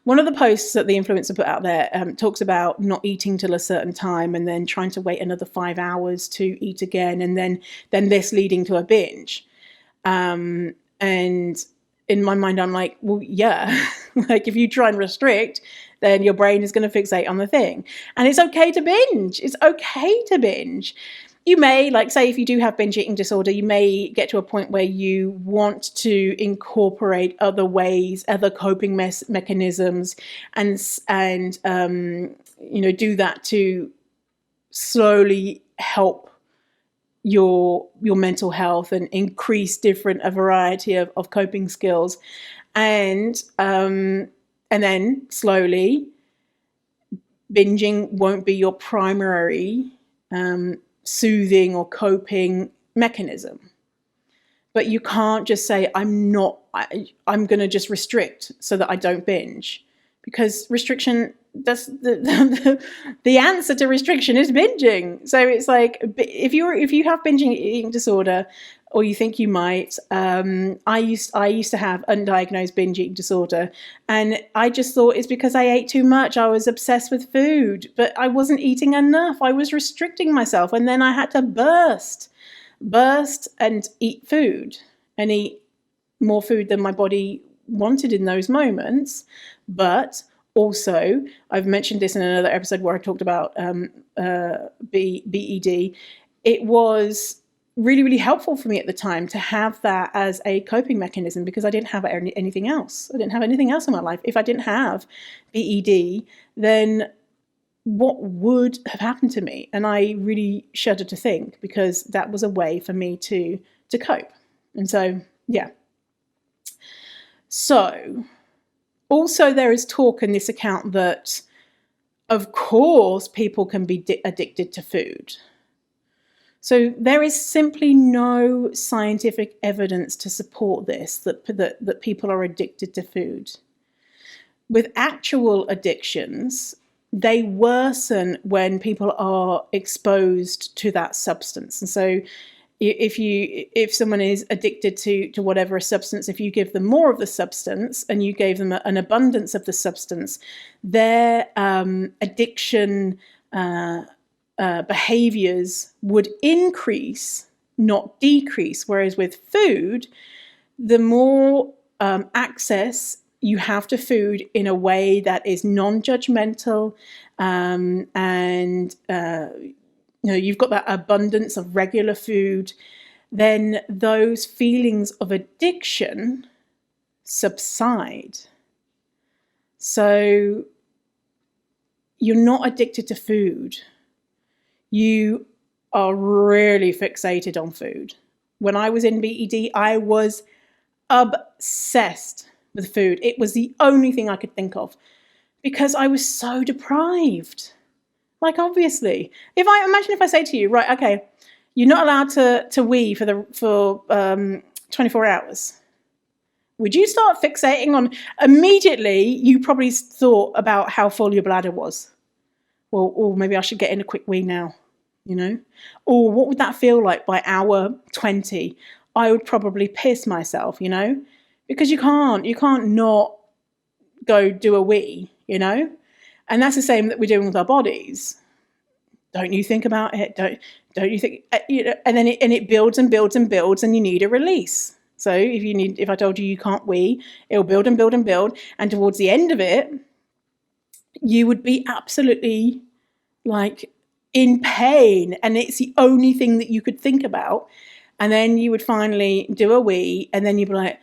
One of the posts that the influencer put out there talks about not eating till a certain time and then trying to wait another 5 hours to eat again, and then this leading to a binge. And in my mind, I'm like, well, yeah, like if you try and restrict, then your brain is going to fixate on the thing. And it's okay to binge. It's okay to binge. You may, like, say, if you do have binge eating disorder, you may get to a point where you want to incorporate other ways, other coping mechanisms, and do that to slowly help your mental health and increase a variety of coping skills, and then slowly binging won't be your primary soothing or coping mechanism. But you can't just say, I'm going to just restrict so that I don't binge, because restriction, that's the answer to restriction is binging. So it's like, if you have binge eating disorder, or you think you might, I used to have undiagnosed binge eating disorder, and I just thought it's because I ate too much. I was obsessed with food, but I wasn't eating enough. I was restricting myself, and then I had to burst and eat food, and eat more food than my body wanted in those moments. But also, I've mentioned this in another episode where I talked about BED. It was really, really helpful for me at the time to have that as a coping mechanism, because I didn't have anything else. I didn't have anything else in my life. If I didn't have BED, then what would have happened to me? And I really shudder to think, because that was a way for me to cope. And so, yeah. So, also there is talk in this account that, of course, people can be addicted to food. So there is simply no scientific evidence to support this, that people are addicted to food. With actual addictions, they worsen when people are exposed to that substance. And so if someone is addicted to whatever substance, if you give them more of the substance and you gave them an abundance of the substance, their addiction behaviors would increase, not decrease. Whereas with food, the more access you have to food in a way that is non-judgmental, and you've got that abundance of regular food, then those feelings of addiction subside. So you're not addicted to food. You are really fixated on food. When I was in BED, I was obsessed with food. It was the only thing I could think of, because I was so deprived. Like, obviously, if I say to you, right, okay, you're not allowed to wee for 24 hours. Would you start fixating on, immediately you probably thought about how full your bladder was. Well, or maybe I should get in a quick wee now, Or what would that feel like by hour 20? I would probably piss myself, because you can't not go do a wee, And that's the same that we're doing with our bodies. Don't you think about it? Don't you think? And then it builds and builds and builds, and you need a release. So if I told you can't wee, it'll build and build and build, and towards the end of it, you would be absolutely like in pain, and it's the only thing that you could think about. And then you would finally do a wee, and then you'd be like,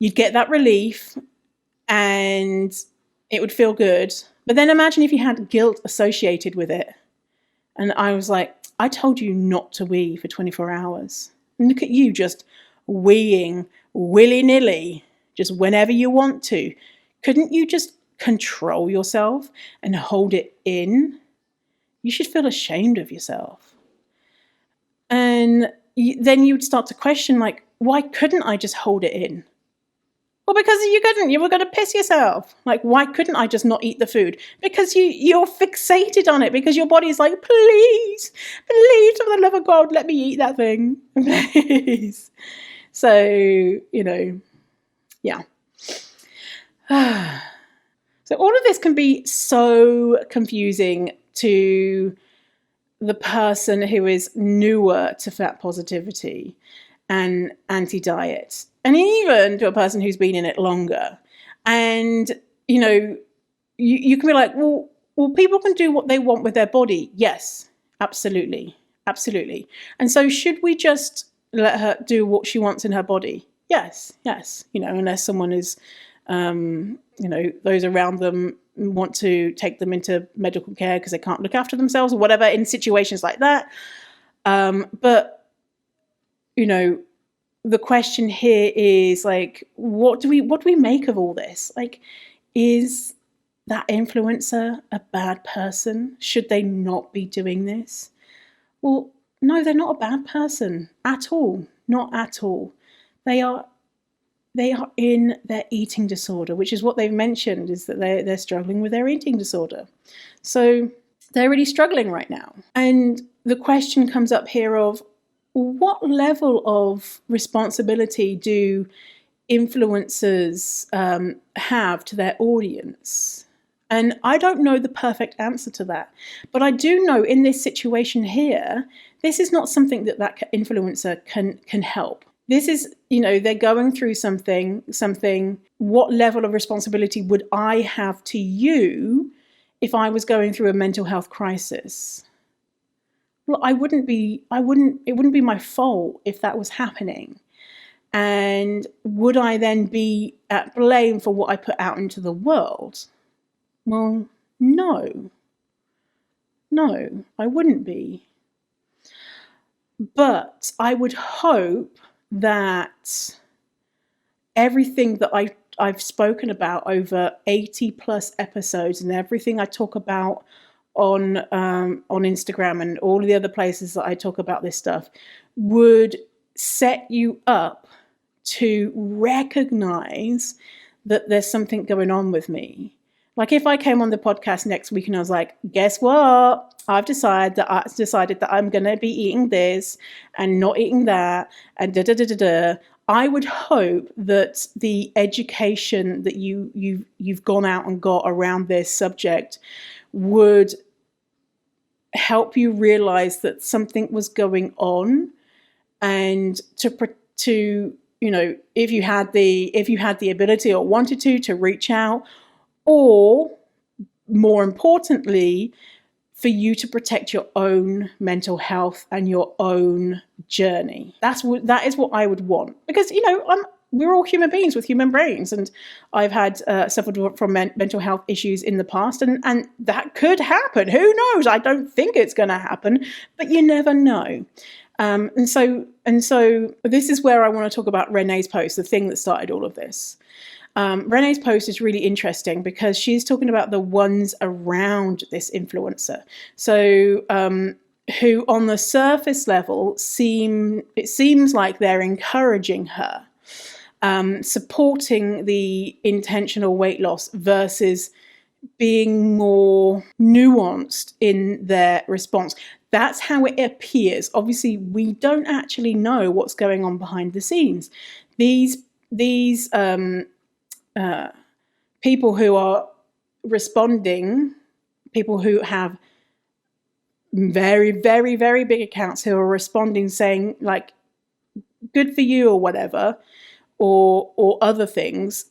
you'd get that relief, and it would feel good. But then imagine if you had guilt associated with it. And I was like, I told you not to wee for 24 hours. And look at you just weeing willy-nilly, just whenever you want to. Couldn't you just control yourself and hold it in? You should feel ashamed of yourself. And then you'd start to question, like, why couldn't I just hold it in? Well, because you couldn't. You were going to piss yourself. Like, why couldn't I just not eat the food? Because you're fixated on it. Because your body's like, please, for the love of God, let me eat that thing. Please. So, yeah. So all of this can be so confusing to the person who is newer to fat positivity. and anti-diet, and even to a person who's been in it longer. And, you can be like, well, people can do what they want with their body. Yes, absolutely. Absolutely. And so should we just let her do what she wants in her body? Yes. Unless someone is, those around them want to take them into medical care because they can't look after themselves or whatever, in situations like that. But, the question here is like, what do we make of all this? Like, is that influencer a bad person? Should they not be doing this? Well, no, they're not a bad person at all. Not at all. They are in their eating disorder, which is what they've mentioned, is that they're struggling with their eating disorder. So they're really struggling right now. And the question comes up here of, what level of responsibility do influencers have to their audience? And I don't know the perfect answer to that. But I do know in this situation here, this is not something that influencer can help. This is, they're going through something. What level of responsibility would I have to you if I was going through a mental health crisis? Well, it wouldn't be my fault if that was happening. And would I then be at blame for what I put out into the world? Well, no, I wouldn't be. But I would hope that everything that I've spoken about over 80 plus episodes, and everything I talk about on Instagram and all the other places that I talk about this stuff, would set you up to recognize that there's something going on with me. Like if I came on the podcast next week and I was like, guess what? I've decided that I'm going to be eating this and not eating that and I would hope that the education that you've gone out and got around this subject would help you realize that something was going on, and to if you had the ability or wanted to reach out, or more importantly, for you to protect your own mental health and your own journey. That is what I would want, because we're all human beings with human brains, and I've had suffered from mental health issues in the past, and that could happen. Who knows? I don't think it's going to happen, but you never know. And so this is where I want to talk about Renee's post, the thing that started all of this. Renee's post is really interesting because she's talking about the ones around this influencer. So who on the surface level it seems like they're encouraging her, supporting the intentional weight loss versus being more nuanced in their response. That's how it appears. Obviously, we don't actually know what's going on behind the scenes. These people who are responding, people who have very, very, very big accounts who are responding saying like, good for you or whatever, or other things,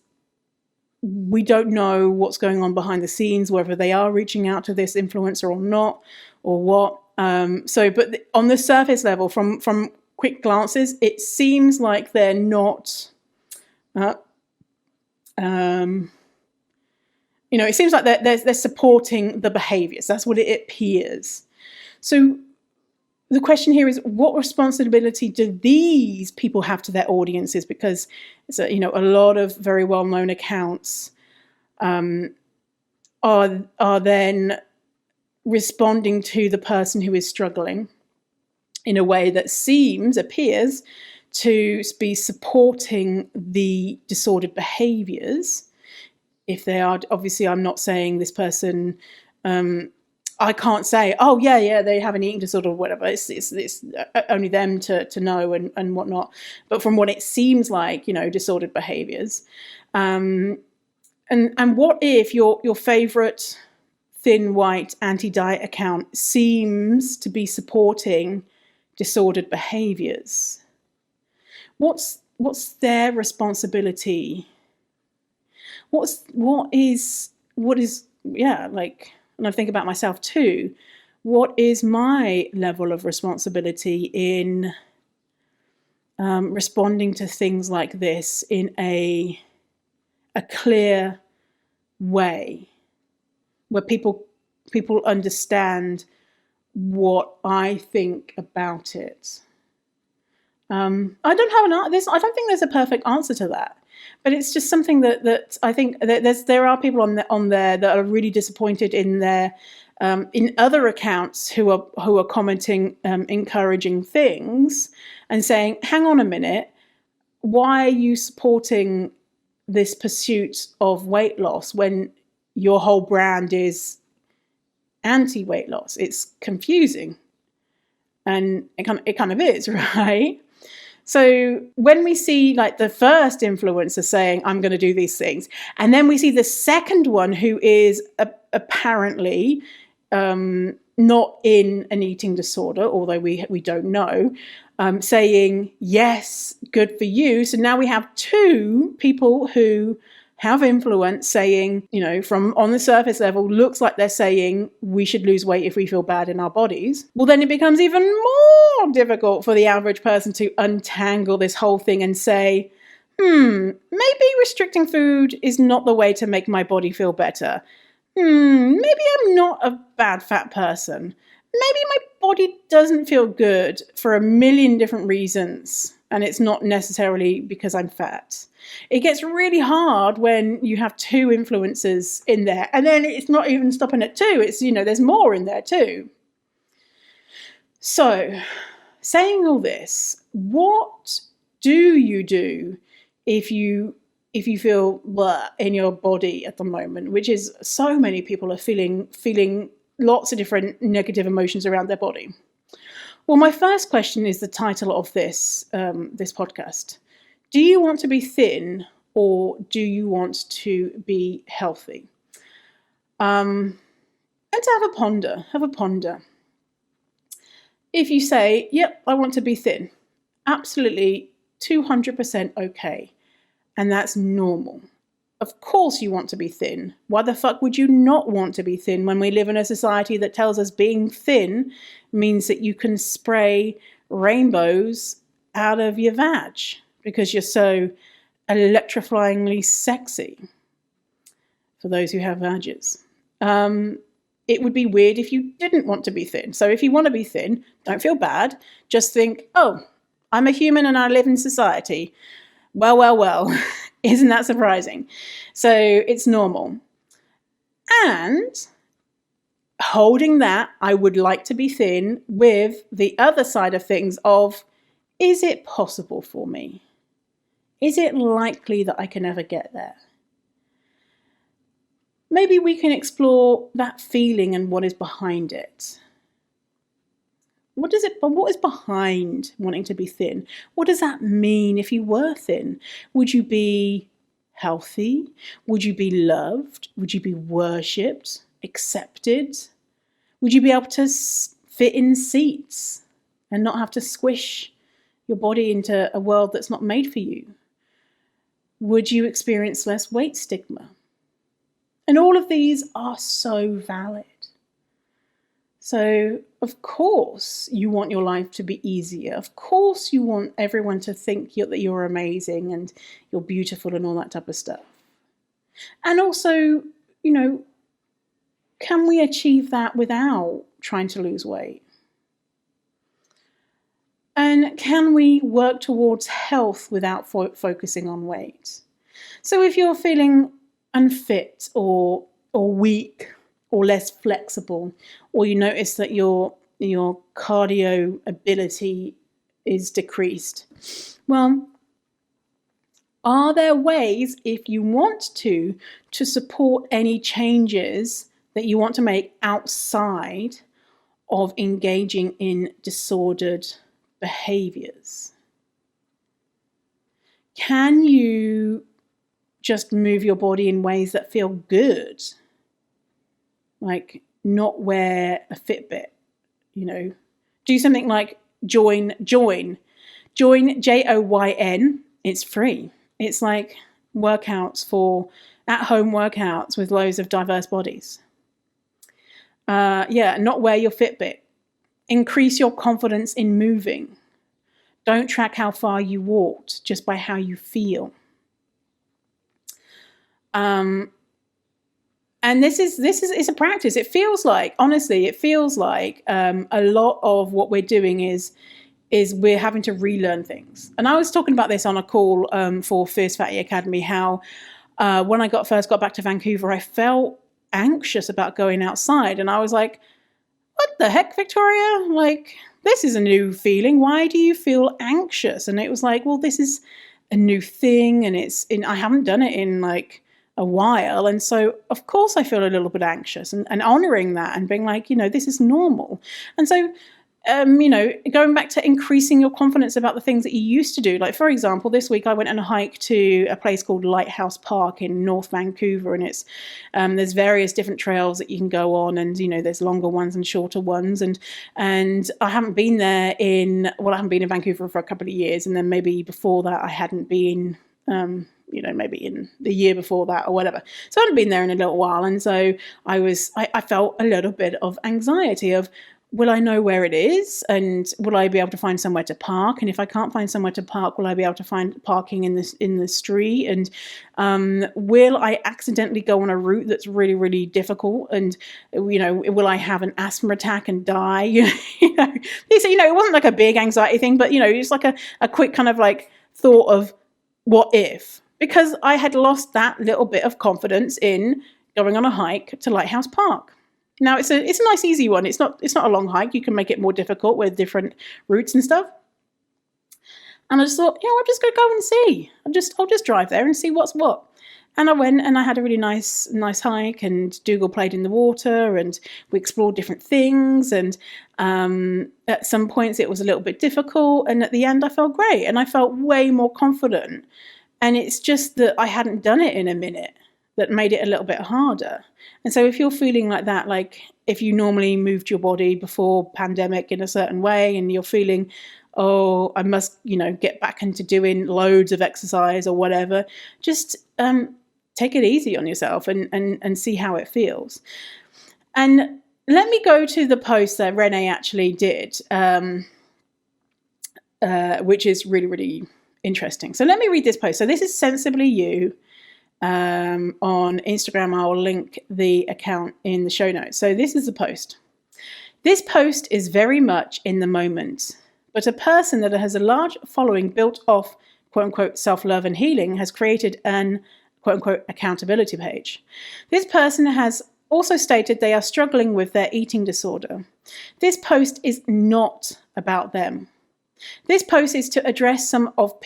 we don't know what's going on behind the scenes, whether they are reaching out to this influencer or not, or what. But on the surface level, from quick glances, it seems like they're not, it seems like they're supporting the behaviors. That's what it appears. So the question here is, what responsibility do these people have to their audiences? Because it's a lot of very well-known accounts are then responding to the person who is struggling in a way that appears to be supporting the disordered behaviors. If they are, obviously, I'm not saying this person, I can't say, oh yeah, they have an eating disorder or whatever. It's only them to know and whatnot. But from what it seems like, disordered behaviors. And what if your favorite thin white anti-diet account seems to be supporting disordered behaviors? What's their responsibility? What is like, and I think about myself too. What is my level of responsibility in responding to things like this in a clear way, where people understand what I think about it? I don't have I don't think there's a perfect answer to that, but it's just something that I think that there are people on there that are really disappointed in their in other accounts who are commenting encouraging things and saying, hang on a minute, why are you supporting this pursuit of weight loss when your whole brand is anti-weight loss? It's confusing, and it kind of is, right? So when we see like the first influencer saying, I'm going to do these things, and then we see the second one who is apparently not in an eating disorder, although we don't know, saying, yes, good for you. So now we have two people who have influence saying, from on the surface level, looks like they're saying we should lose weight if we feel bad in our bodies. Well, then it becomes even more difficult for the average person to untangle this whole thing and say, maybe restricting food is not the way to make my body feel better. Maybe I'm not a bad fat person. Maybe my body doesn't feel good for a million different reasons, and it's not necessarily because I'm fat. It gets really hard when you have two influences in there, and then it's not even stopping at two. It's, there's more in there too. So, saying all this, what do you do if you feel blah in your body at the moment, which is so many people are feeling lots of different negative emotions around their body? Well, my first question is the title of this podcast. Do you want to be thin, or do you want to be healthy? And to have a ponder. If you say, yep, I want to be thin, absolutely 200% okay. And that's normal. Of course you want to be thin. Why the fuck would you not want to be thin when we live in a society that tells us being thin means that you can spray rainbows out of your vag because you're so electrifyingly sexy, for those who have vages. It would be weird if you didn't want to be thin. So if you want to be thin, don't feel bad. Just think, oh, I'm a human and I live in society. Well, isn't that surprising? So it's normal. And holding that, I would like to be thin, with the other side of things of, is it possible for me? Is it likely that I can ever get there? Maybe we can explore that feeling and what is behind it. What is behind wanting to be thin? What does that mean if you were thin? Would you be healthy? Would you be loved? Would you be worshipped, accepted? Would you be able to fit in seats and not have to squish your body into a world that's not made for you? Would you experience less weight stigma? And all of these are so valid. So, of course, you want your life to be easier. Of course, you want everyone to think that you're amazing and you're beautiful and all that type of stuff. And also, can we achieve that without trying to lose weight? And can we work towards health without focusing on weight? So if you're feeling unfit or weak or less flexible, or you notice that your cardio ability is decreased, well, are there ways, if you want to support any changes that you want to make outside of engaging in disordered behaviors? Can you just move your body in ways that feel good? Like not wear a Fitbit, do something like join. Join JOYN. It's free. It's like workouts for at-home workouts with loads of diverse bodies. Not wear your Fitbit. Increase your confidence in moving. Don't track how far you walked, just by how you feel. And this is a practice. It feels like, honestly, a lot of what we're doing is we're having to relearn things. And I was talking about this on a call for Fierce Fatty Academy, how when I first got back to Vancouver, I felt anxious about going outside. And I was like, what the heck, Victoria? Like, this is a new feeling. Why do you feel anxious? And it was like, well, this is a new thing, and I haven't done it in like a while. And so, of course, I feel a little bit anxious, and honoring that and being like, this is normal. And so, going back to increasing your confidence about the things that you used to do. Like, for example, this week I went on a hike to a place called Lighthouse Park in North Vancouver, and it's there's various different trails that you can go on, and there's longer ones and shorter ones, and I haven't been there I haven't been in Vancouver for a couple of years, and then maybe before that I hadn't been maybe in the year before that or whatever. So I hadn't been there in a little while, and so I felt a little bit of anxiety of, will I know where it is? And will I be able to find somewhere to park? And if I can't find somewhere to park, will I be able to find parking in the street? And will I accidentally go on a route that's really, really difficult? And will I have an asthma attack and die? It wasn't like a big anxiety thing, but it's like a quick kind of like thought of what if? Because I had lost that little bit of confidence in going on a hike to Lighthouse Park. Now it's a nice easy one. It's not a long hike. You can make it more difficult with different routes and stuff. And I just thought, I'm just gonna go and see. I'll just drive there and see what's what. And I went and I had a really nice hike, and Dougal played in the water, and we explored different things, and at some points it was a little bit difficult, and at the end I felt great and I felt way more confident. And it's just that I hadn't done it in a minute that made it a little bit harder. And so if you're feeling like that, like if you normally moved your body before pandemic in a certain way, and you're feeling, oh, I must, get back into doing loads of exercise or whatever, just take it easy on yourself and see how it feels. And let me go to the post that Renee actually did, which is really, really interesting. So let me read this post. So this is Sensibly You. On Instagram. I'll link the account in the show notes. So this is the post. This post is very much in the moment, but a person that has a large following built off quote unquote self-love and healing has created an quote unquote accountability page. This person has also stated they are struggling with their eating disorder. This post is not about them. This post is to address some of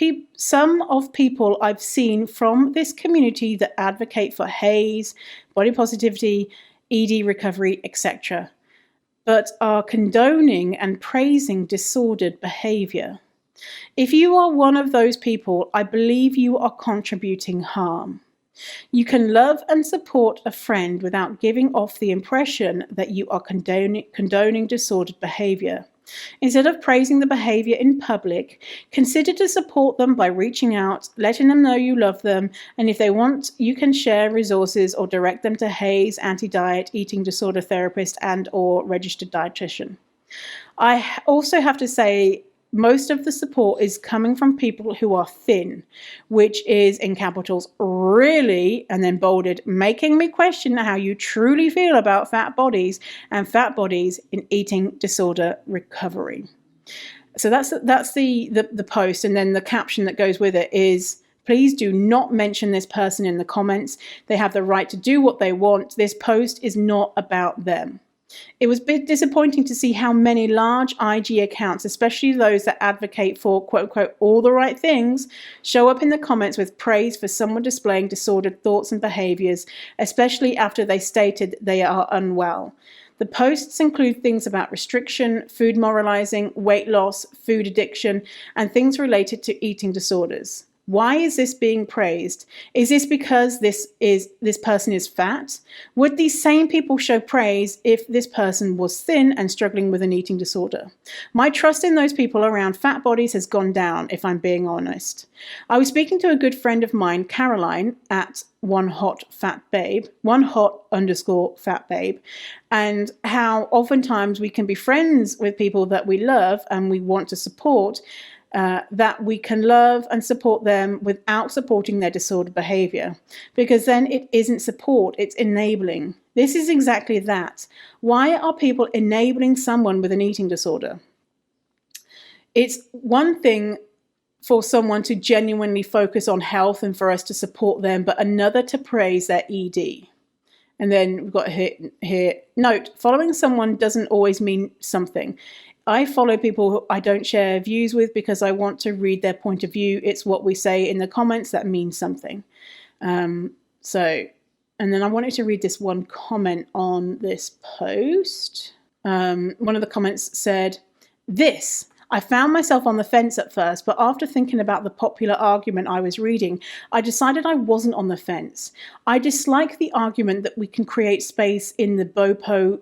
people I've seen from this community that advocate for HAES, body positivity, ED recovery, etc., but are condoning and praising disordered behaviour. If you are one of those people, I believe you are contributing harm. You can love and support a friend without giving off the impression that you are condoning disordered behaviour. Instead of praising the behaviour in public, consider to support them by reaching out, letting them know you love them, and if they want, you can share resources or direct them to HAES, anti-diet, eating disorder therapist, and or registered dietitian. I also have to say, most of the support is coming from people who are thin, which is, in capitals, really, and then bolded, making me question how you truly feel about fat bodies and fat bodies in eating disorder recovery. So that's the post, and then the caption that goes with it is, please do not mention this person in the comments. They have the right to do what they want. This post is not about them. It was a bit disappointing to see how many large IG accounts, especially those that advocate for quote unquote all the right things, show up in the comments with praise for someone displaying disordered thoughts and behaviours, especially after they stated they are unwell. The posts include things about restriction, food moralizing, weight loss, food addiction, and things related to eating disorders. Why is this being praised? Is this because this person is fat? Would these same people show praise if this person was thin and struggling with an eating disorder? My trust in those people around fat bodies has gone down, if I'm being honest. I was speaking to a good friend of mine, Caroline, at one hot _ fat babe, and how oftentimes we can be friends with people that we love and we want to support, that we can love and support them without supporting their disordered behavior, because then it isn't support, it's enabling. This is exactly that. Why are people enabling someone with an eating disorder? It's one thing for someone to genuinely focus on health and for us to support them, but another to praise their ED. And then we've got here, note, following someone doesn't always mean something. I follow people who I don't share views with because I want to read their point of view. It's what we say in the comments that means something. And then I wanted to read this one comment on this post. One of the comments said, I found myself on the fence at first, but after thinking about the popular argument I was reading, I decided I wasn't on the fence. I dislike the argument that we can create space in the Bopo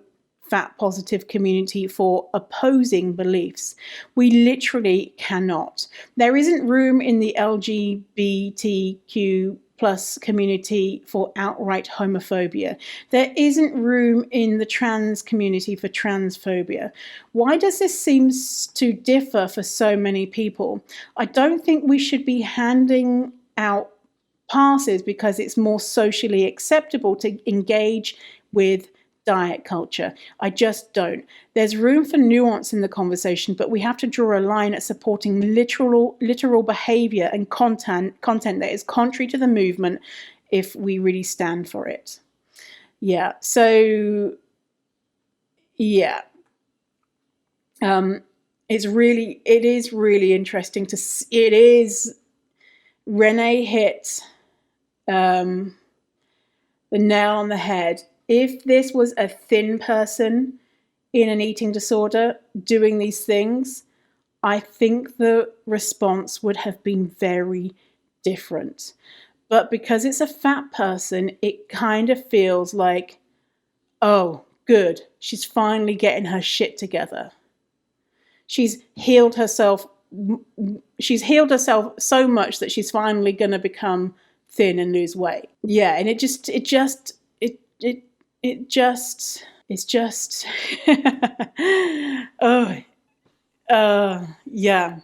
fat positive community for opposing beliefs. We literally cannot. There isn't room in the LGBTQ plus community for outright homophobia. There isn't room in the trans community for transphobia. Why does this seem to differ for so many people? I don't think we should be handing out passes because it's more socially acceptable to engage with diet culture. I just don't. There's room for nuance in the conversation, but we have to draw a line at supporting literal behavior and content that is contrary to the movement if we really stand for it. Yeah. So yeah. It is really interesting to see. It is, Renee hit the nail on the head. If this was a thin person in an eating disorder doing these things, I think the response would have been very different. But because it's a fat person, it kind of feels like, oh, good, she's finally getting her shit together. She's healed herself so much that she's finally going to become thin and lose weight. Yeah, and it's just yeah.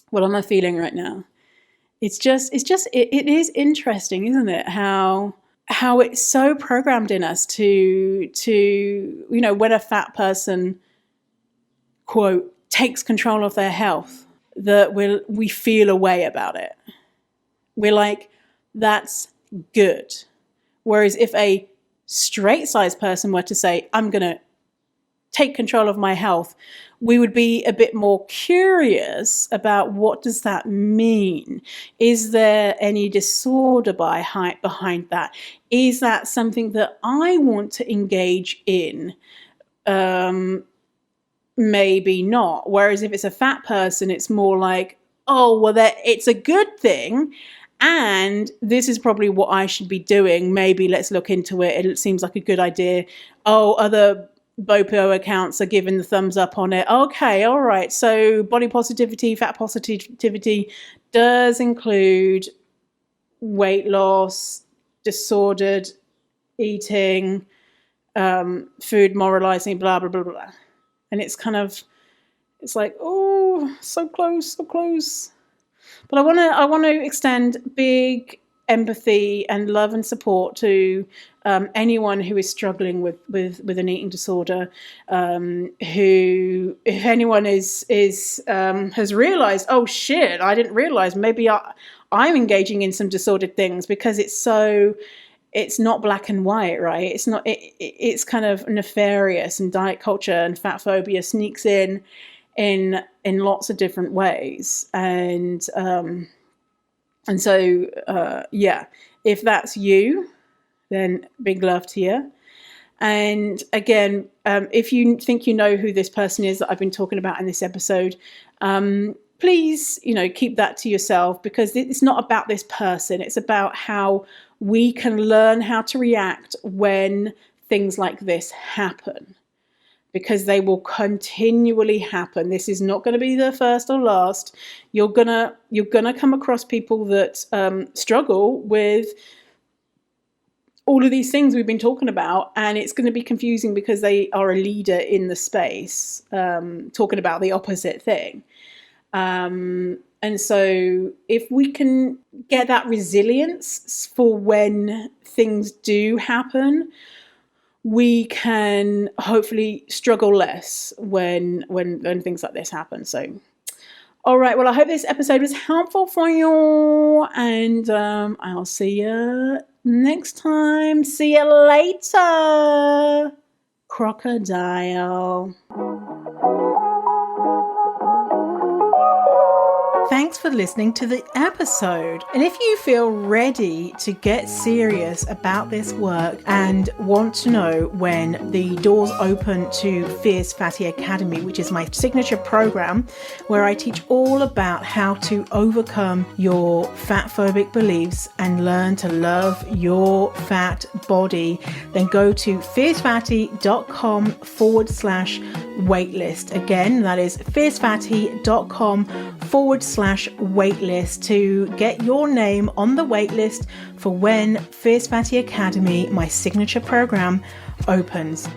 What am I feeling right now? It is interesting, isn't it? How it's so programmed in us to when a fat person, quote, takes control of their health, that we feel a way about it. We're like, that's good. Whereas if a straight-sized person were to say, I'm going to take control of my health, we would be a bit more curious about what does that mean? Is there any disorder behind that? Is that something that I want to engage in? Maybe not. Whereas if it's a fat person, it's more like, oh, well, it's a good thing. And this is probably what I should be doing. Maybe let's look into it. It seems like a good idea. Oh, other Bopo accounts are giving the thumbs up on it. Okay, all right. So body positivity, fat positivity does include weight loss, disordered eating, food moralizing, blah, blah, blah, blah. And it's like, oh, so close, so close. But I want to extend big empathy and love and support to anyone who is struggling with an eating disorder. Who, if anyone has realized, oh shit, I didn't realize, maybe I'm engaging in some disordered things, because it's not black and white, right? It's kind of nefarious, and diet culture and fat phobia sneaks in lots of different ways. And so if that's you, then big love to you. And again, if you think you know who this person is that I've been talking about in this episode, please, keep that to yourself, because it's not about this person. It's about how we can learn how to react when things like this happen, because they will continually happen. This is not going to be the first or last. You're gonna come across people that struggle with all of these things we've been talking about, and it's going to be confusing because they are a leader in the space, talking about the opposite thing. And so if we can get that resilience for when things do happen, we can hopefully struggle less when things like this happen. So, all right. Well, I hope this episode was helpful for you, and I'll see you next time. See you later, crocodile. Thanks for listening to the episode. And if you feel ready to get serious about this work and want to know when the doors open to Fierce Fatty Academy, which is my signature program where I teach all about how to overcome your fat phobic beliefs and learn to love your fat body, then go to fiercefatty.com/waitlist. Again, that is fiercefatty.com/waitlist to get your name on the waitlist for when Fierce Fatty Academy, my signature program, opens.